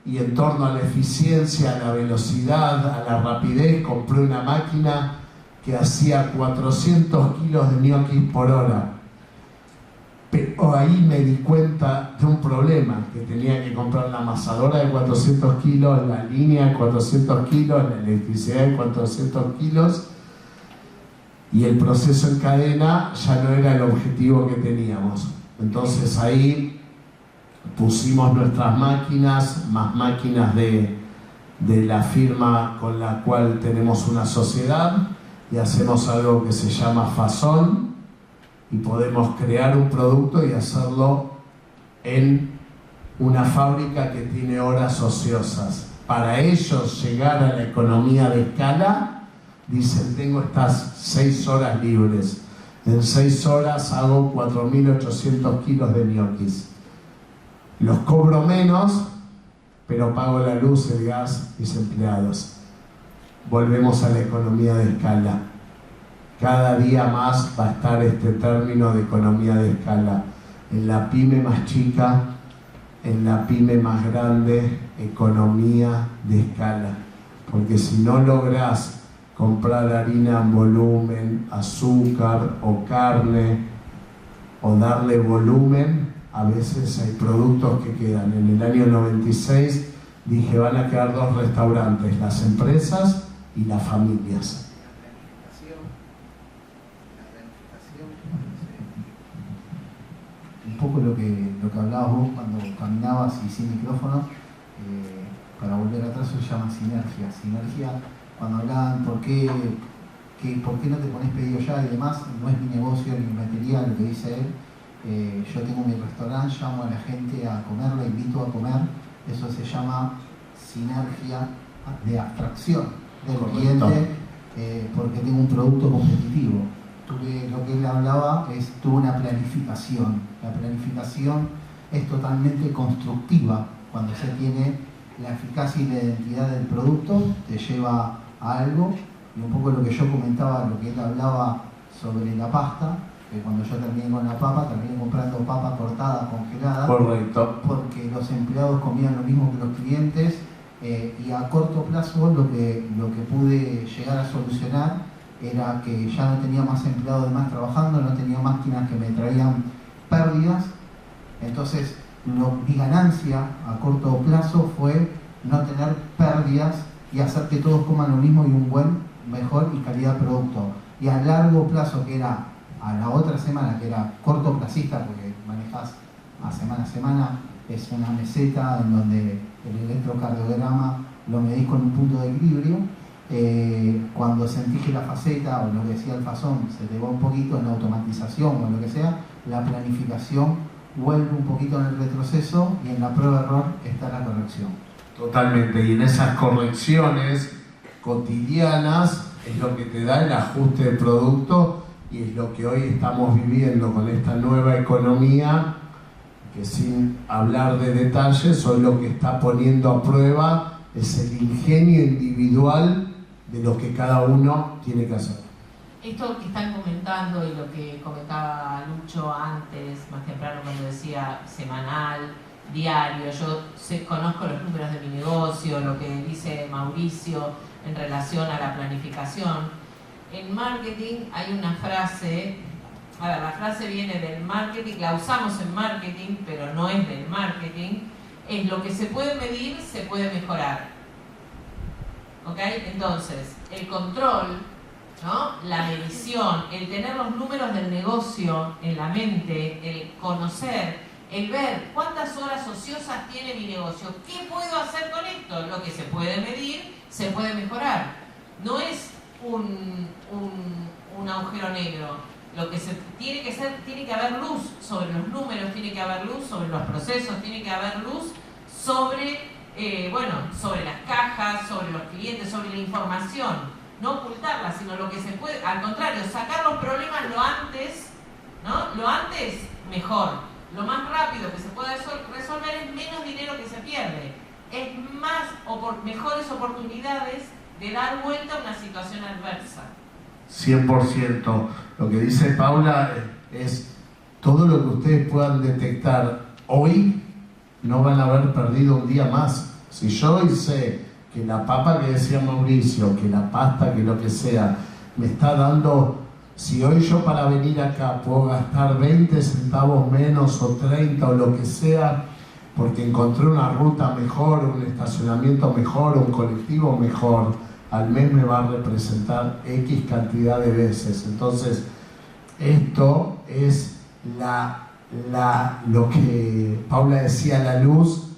y en torno a la eficiencia, a la velocidad, a la rapidez, compré una máquina que hacía 400 kilos de ñoquis por hora. Pero ahí me di cuenta de un problema, que tenía que comprar la amasadora de 400 kilos, la línea de 400 kilos, la electricidad de 400 kilos, y el proceso en cadena ya no era el objetivo que teníamos. Entonces ahí pusimos nuestras máquinas, más máquinas de la firma con la cual tenemos una sociedad, y hacemos algo que se llama Fasón, y podemos crear un producto y hacerlo en una fábrica que tiene horas ociosas. Para ellos llegar a la economía de escala, dicen, tengo estas 6 horas libres. En 6 horas hago 4.800 kilos de ñoquis. Los cobro menos, pero pago la luz, el gas, mis empleados. Volvemos a la economía de escala. Cada día más va a estar este término de economía de escala. En la pyme más chica, en la pyme más grande, economía de escala. Porque si no lográs comprar harina en volumen, azúcar o carne, o darle volumen, a veces hay productos que quedan. En el año 96 dije, van a quedar 2 restaurantes, las empresas y las familias.
Un poco lo que hablabas vos cuando caminabas y sin micrófono, para volver atrás, se llama sinergia. Sinergia, cuando hablaban por qué no te pones pedido ya y demás, no es mi negocio ni mi material, lo que dice él. Yo tengo mi restaurante, llamo a la gente a comer, la invito a comer, eso se llama sinergia de abstracción del cliente, porque tengo un producto competitivo. Lo que él hablaba tuve una planificación. La planificación es totalmente constructiva. Cuando se tiene la eficacia y la identidad del producto, te lleva a algo. Y un poco lo que yo comentaba, lo que él hablaba sobre la pasta, que cuando yo terminé con la papa, terminé comprando papa cortada, congelada.
Correcto.
Porque los empleados comían lo mismo que los clientes, y a corto plazo lo que pude llegar a solucionar era que ya no tenía más empleados de más trabajando, no tenía máquinas que me traían pérdidas. Entonces mi ganancia a corto plazo fue no tener pérdidas y hacer que todos coman lo mismo y un buen, mejor y calidad de producto. Y a largo plazo, que era a la otra semana, que era cortoplacista, porque manejas a semana, es una meseta en donde el electrocardiograma lo medís con un punto de equilibrio. Cuando sentís que la faceta, o lo que decía el Fasón, se te va un poquito en la automatización o lo que sea, la planificación vuelve un poquito en el retroceso y en la prueba de error está la corrección.
Totalmente, y en esas correcciones cotidianas es lo que te da el ajuste de producto, y es lo que hoy estamos viviendo con esta nueva economía, que sin hablar de detalles, hoy lo que está poniendo a prueba es el ingenio individual de lo que cada uno tiene que hacer.
Esto que están comentando y lo que comentaba Lucho antes, más temprano, cuando decía semanal, diario, yo conozco los números de mi negocio, lo que dice Mauricio en relación a la planificación. En marketing hay una frase, la frase viene del marketing, la usamos en marketing, pero no es del marketing, es lo que se puede medir, se puede mejorar. ¿Ok? Entonces, el control, ¿no? La medición, el tener los números del negocio en la mente, el conocer, el ver cuántas horas ociosas tiene mi negocio, qué puedo hacer con esto, lo que se puede medir, se puede mejorar. No es un agujero negro. Lo que tiene que haber luz sobre los números, tiene que haber luz sobre los procesos, tiene que haber luz sobre sobre las cajas, sobre los clientes, sobre la información. No ocultarla, sino lo que se puede, al contrario, sacar los problemas lo antes, ¿no? Lo antes, mejor. Lo más rápido que se pueda resolver es menos dinero que se pierde. Es mejores oportunidades de dar vuelta a una situación adversa.
100%. Lo que dice Paula es todo lo que ustedes puedan detectar hoy, no van a haber perdido un día más. Si yo hoy sé que la papa que decía Mauricio, que la pasta, que lo que sea, me está dando, si hoy yo para venir acá puedo gastar 20 centavos menos o 30 o lo que sea, porque encontré una ruta mejor, un estacionamiento mejor, un colectivo mejor, al mes me va a representar X cantidad de veces. Entonces, esto es lo que Paula decía, la luz,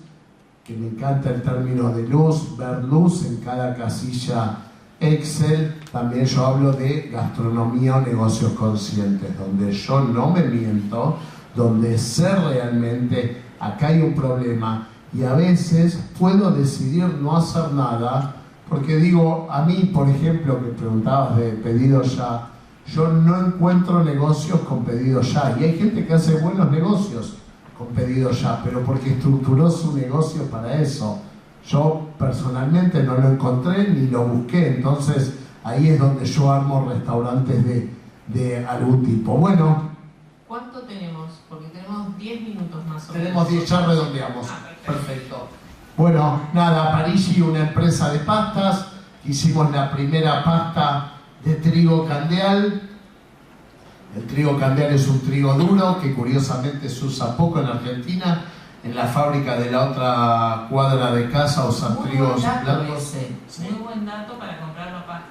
que me encanta el término de luz, ver luz en cada casilla Excel. También yo hablo de gastronomía o negocios conscientes, donde yo no me miento, donde sé realmente, acá hay un problema, y a veces puedo decidir no hacer nada, porque digo, a mí, por ejemplo, que preguntabas de pedido ya, yo no encuentro negocios con pedido ya, y hay gente que hace buenos negocios con pedido ya, pero porque estructuró su negocio para eso. Yo personalmente no lo encontré ni lo busqué, entonces ahí es donde yo armo restaurantes de algún tipo. Bueno,
¿cuánto tenemos? Porque tenemos 10 minutos más o menos.
tenemos 10, ya redondeamos. Perfecto. Bueno, nada, Parigi, una empresa de pastas. Hicimos la primera pasta de trigo candeal. El trigo candeal es un trigo duro que curiosamente se usa poco en Argentina. En la fábrica de la otra cuadra de casa usan trigos blancos.
Sí. Muy buen dato para comprar la pasta.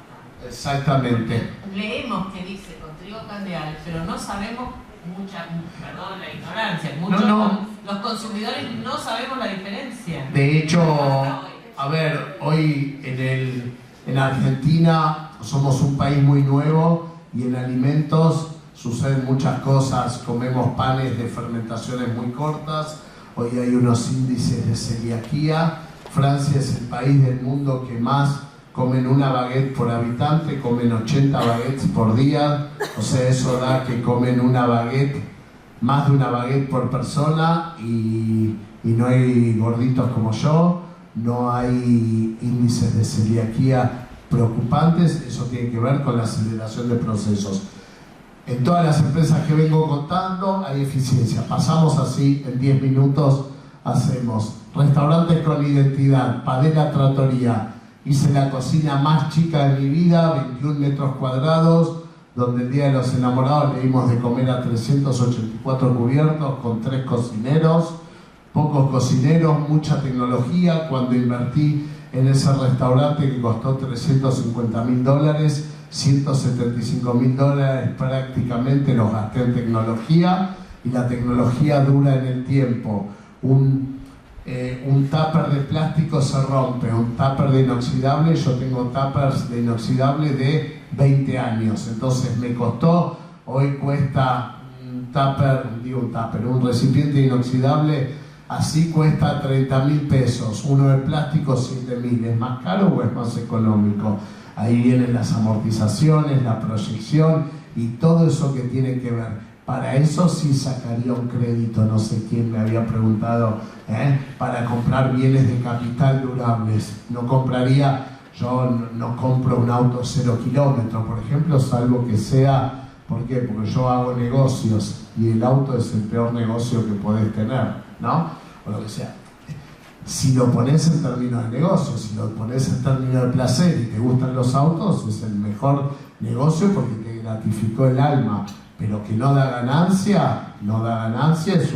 Exactamente.
Leemos que dice con trigo candeal, pero no sabemos perdón la ignorancia, los consumidores no sabemos la diferencia.
De hecho, a ver, hoy en Argentina somos un país muy nuevo y en alimentos suceden muchas cosas. Comemos panes de fermentaciones muy cortas, hoy hay unos índices de celiaquía. Francia es el país del mundo que más comen una baguette por habitante, comen 80 baguettes por día, o sea, eso da que comen una baguette, más de una baguette por persona, y no hay gorditos como yo, no hay índices de celiaquía preocupantes. Eso tiene que ver con la aceleración de procesos. En todas las empresas que vengo contando hay eficiencia. Pasamos así, en 10 minutos hacemos restaurantes con identidad, Padela Trattoria. Hice la cocina más chica de mi vida, 21 metros cuadrados, donde el Día de los Enamorados le dimos de comer a 384 cubiertos con 3 cocineros, pocos cocineros, mucha tecnología. Cuando invertí en ese restaurante que costó $350.000, $175.000 prácticamente los gasté en tecnología, y la tecnología dura en el tiempo. Un tupper de plástico se rompe, un tupper de inoxidable, yo tengo tuppers de inoxidable de 20 años, entonces me costó, hoy cuesta un recipiente inoxidable, así cuesta 30.000 pesos, uno de plástico 7.000, ¿es más caro o es más económico? Ahí vienen las amortizaciones, la proyección y todo eso que tiene que ver. Para eso sí sacaría un crédito, no sé quién me había preguntado, para comprar bienes de capital durables. No compraría, yo no compro un auto 0 kilómetros, por ejemplo, salvo que sea, ¿por qué? Porque yo hago negocios y el auto es el peor negocio que podés tener, ¿no? O lo que sea. Si lo pones en términos de negocio, si lo pones en términos de placer y te gustan los autos, es el mejor negocio porque te gratificó el alma. Pero que no da ganancia, es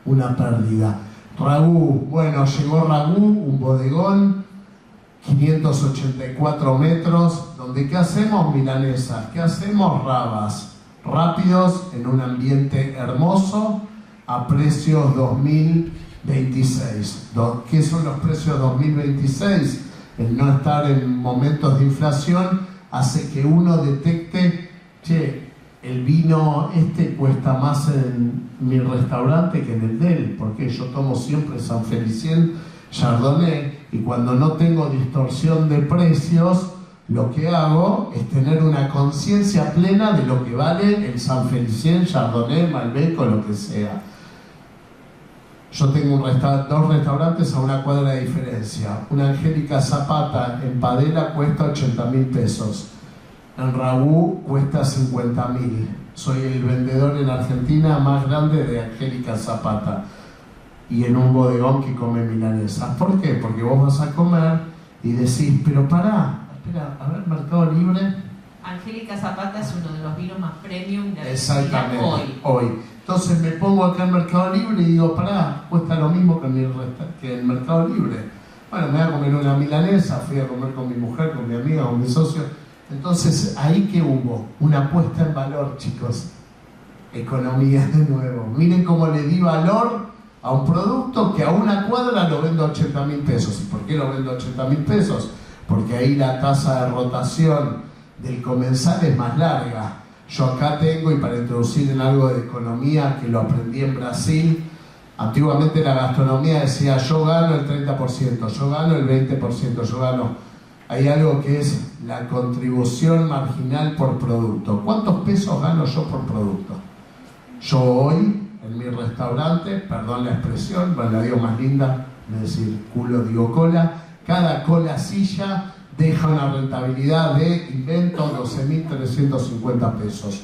una pérdida. Ragú, bueno, llegó Ragú, un bodegón, 584 metros, donde ¿qué hacemos? Milanesas, ¿qué hacemos? Rabas, rápidos, en un ambiente hermoso, a precios 2026. ¿Qué son los precios 2026? El no estar en momentos de inflación hace que uno detecte, che, el vino cuesta más en mi restaurante que en el de él, porque yo tomo siempre San Felicien Chardonnay, y cuando no tengo distorsión de precios, lo que hago es tener una conciencia plena de lo que vale el San Felicien Chardonnay, Malbec o lo que sea. Yo tengo dos restaurantes a una cuadra de diferencia. Una Angélica Zapata en Padela cuesta 80.000 pesos. En Ragú cuesta 50.000. soy el vendedor en Argentina más grande de Angélica Zapata y en un bodegón que come milanesas. ¿Por qué? Porque vos vas a comer y decís, pero espera, a ver, Mercado Libre.
Angélica Zapata es uno de los vinos más premium de
Exactamente,
hoy.
Entonces me pongo acá en Mercado Libre y digo, pará, cuesta lo mismo que en Mercado Libre. Bueno, me voy a comer una milanesa, fui a comer con mi mujer, con mi amiga, con mi socio. Entonces, ahí que hubo una puesta en valor, chicos. Economía de nuevo. Miren cómo le di valor a un producto que a una cuadra lo vendo a 80.000 pesos. ¿Y por qué lo vendo a 80.000 pesos? Porque ahí la tasa de rotación del comensal es más larga. Yo acá tengo, y para introducir en algo de economía, que lo aprendí en Brasil, antiguamente la gastronomía decía, yo gano el 30%, yo gano el 20%, yo gano... Hay algo que es la contribución marginal por producto. ¿Cuántos pesos gano yo por producto? Yo hoy, en mi restaurante, perdón la expresión, bueno, la digo más linda, es decir, culo digo cola, cada cola silla deja una rentabilidad de, invento, 12.350 pesos.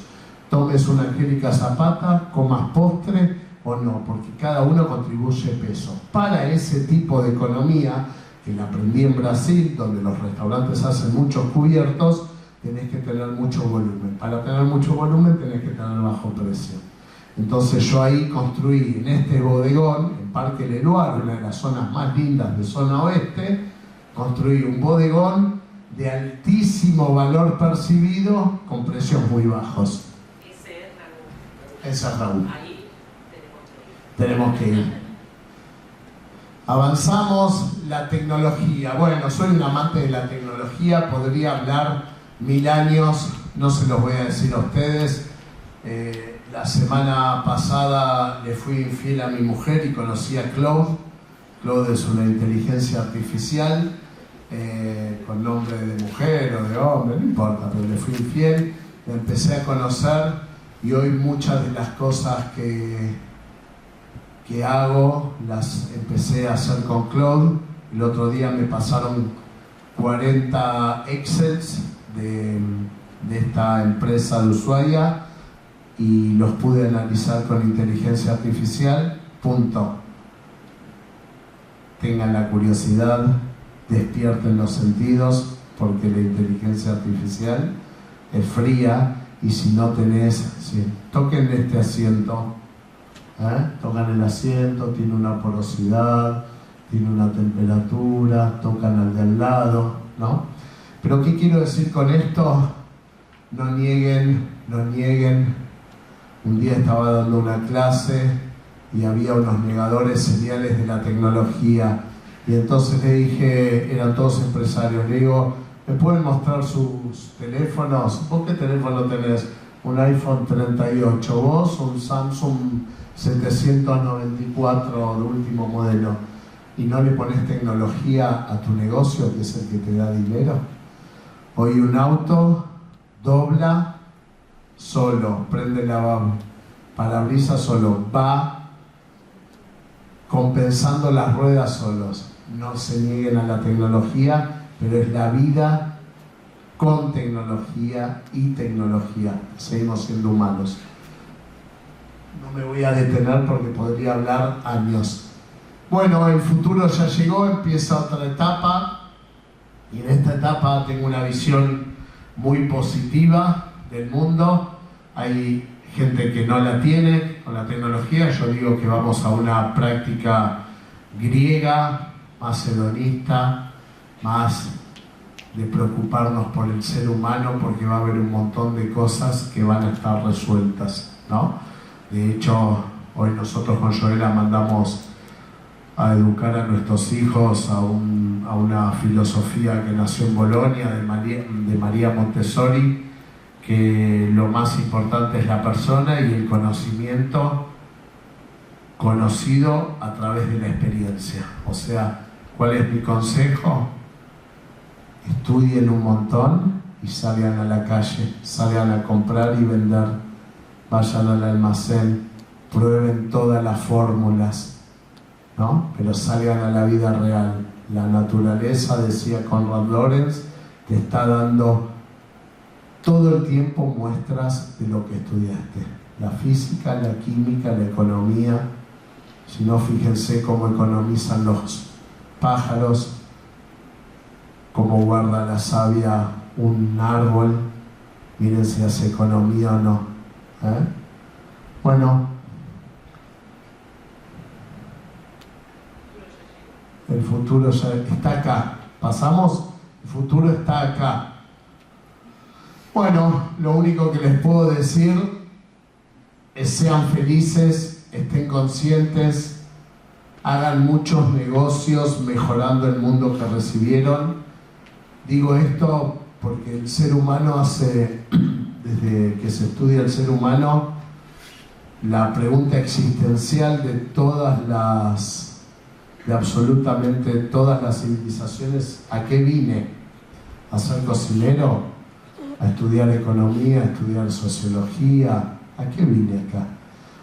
Tomes una Angélica Zapata, comas postre o no, porque cada uno contribuye peso. Para ese tipo de economía, que la aprendí en Brasil, donde los restaurantes hacen muchos cubiertos, tenés que tener mucho volumen. Para tener mucho volumen tenés que tener bajo precio. Entonces yo ahí construí en este bodegón, en Parque Leloir, una de las zonas más lindas de zona oeste, construí un bodegón de altísimo valor percibido con precios muy bajos. Ese es Raúl.
Ahí
tenemos que ir. Avanzamos, la tecnología. Bueno, soy un amante de la tecnología, podría hablar 1000 años, no se los voy a decir a ustedes. La semana pasada le fui infiel a mi mujer y conocí a Claude. Claude es una inteligencia artificial, con nombre de mujer o de hombre, no importa, pero le fui infiel, la empecé a conocer y hoy muchas de las cosas que hago las empecé a hacer con Claude. El otro día me pasaron 40 Excels de esta empresa de Ushuaia y los pude analizar con inteligencia artificial. Punto. Tengan la curiosidad, despierten los sentidos, porque la inteligencia artificial es fría y si no tenés, toquen este asiento. Tocan el asiento, tiene una porosidad, tiene una temperatura, tocan al de al lado, ¿no? Pero ¿qué quiero decir con esto? No nieguen. Un día estaba dando una clase y había unos negadores seriales de la tecnología y entonces le dije, eran todos empresarios, le digo, ¿me pueden mostrar sus teléfonos? ¿Vos qué teléfono tenés? Un iPhone 38, vos un Samsung 794 de último modelo, y no le pones tecnología a tu negocio, que es el que te da dinero. Hoy un auto dobla solo, prende la parabrisas solo, va compensando las ruedas solos. No se nieguen a la tecnología, pero es la vida con tecnología y tecnología. Seguimos siendo humanos. No me voy a detener porque podría hablar años. Bueno, el futuro ya llegó, empieza otra etapa y en esta etapa tengo una visión muy positiva del mundo. Hay gente que no la tiene con la tecnología. Yo digo que vamos a una práctica griega, más hedonista, más de preocuparnos por el ser humano, porque va a haber un montón de cosas que van a estar resueltas, ¿no? De hecho, hoy nosotros con Joela mandamos a educar a nuestros hijos a una filosofía que nació en Bolonia de María Montessori, que lo más importante es la persona y el conocimiento conocido a través de la experiencia. O sea, ¿cuál es mi consejo? Estudien un montón y salgan a la calle, salgan a comprar y vender, vayan al almacén, prueben todas las fórmulas, ¿no? Pero salgan a la vida real. La naturaleza, decía Conrad Lorenz, te está dando todo el tiempo muestras de lo que estudiaste. La física, la química, la economía. Si no, fíjense cómo economizan los pájaros, cómo guarda la savia un árbol. Miren si hace economía o no. Bueno, el futuro ya está acá. Pasamos, el futuro está acá. Bueno, lo único que les puedo decir es sean felices, estén conscientes, hagan muchos negocios mejorando el mundo que recibieron. Digo esto porque el ser humano desde que se estudia el ser humano, la pregunta existencial de absolutamente todas las civilizaciones: ¿a qué vine? ¿A ser cocinero? ¿A estudiar economía? ¿A estudiar sociología? ¿A qué vine acá?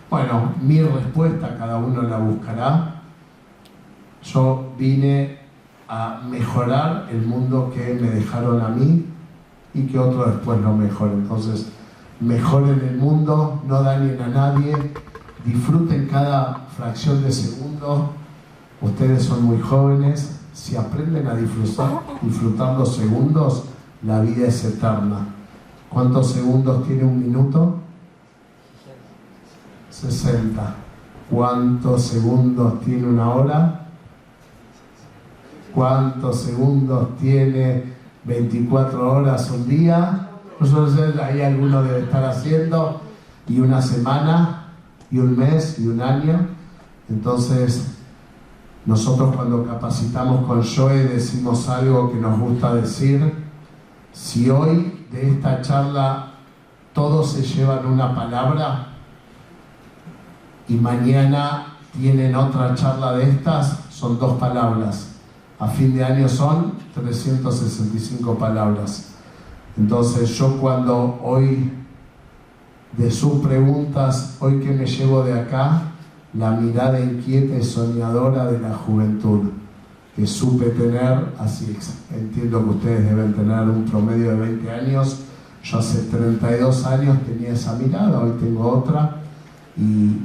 Bueno, mi respuesta cada uno la buscará. Yo vine a mejorar el mundo que me dejaron a mí y que otro después lo mejore. Entonces, mejoren el mundo, no dañen a nadie, disfruten cada fracción de segundo. Ustedes son muy jóvenes, si aprenden a disfrutar los segundos, la vida es eterna. ¿Cuántos segundos tiene un minuto? 60. ¿Cuántos segundos tiene una hora? ¿Cuántos segundos tiene 24 horas un día? Nosotros ahí alguno debe estar haciendo, y una semana, y un mes, y un año. Entonces, nosotros cuando capacitamos con Joe decimos algo que nos gusta decir: si hoy de esta charla todos se llevan una palabra y mañana tienen otra charla de estas, son 2 palabras. A fin de año son 365 palabras. Entonces yo cuando hoy, de sus preguntas, hoy que me llevo de acá, la mirada inquieta y soñadora de la juventud que supe tener, así entiendo que ustedes deben tener un promedio de 20 años, yo hace 32 años tenía esa mirada, hoy tengo otra, y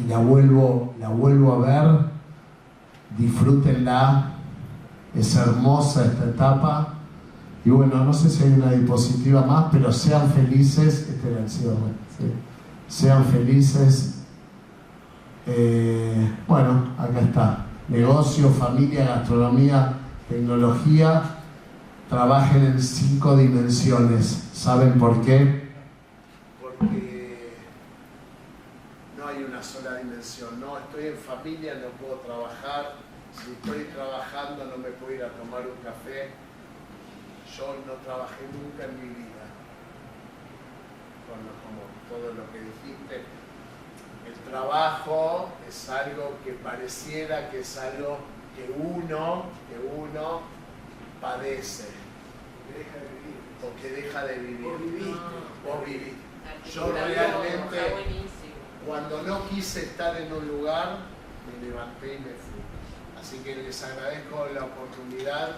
la vuelvo a ver. Disfrútenla, es hermosa esta etapa. Y bueno, no sé si hay una diapositiva más, pero sean felices. Este era el cierre, ¿sí? Sean felices. Bueno, acá está: negocio, familia, gastronomía, tecnología. Trabajen en 5 dimensiones. ¿Saben por qué? Porque no hay una sola dimensión. No, estoy en familia, no puedo trabajar. Si estoy trabajando, no me puedo ir a tomar un café. Yo no trabajé nunca en mi vida. Como todo lo que dijiste, el trabajo es algo que pareciera que es algo que uno padece. Porque deja de vivir. Vos vivís. Yo realmente, cuando no quise estar en un lugar, me levanté y me fui. Así que les agradezco la oportunidad.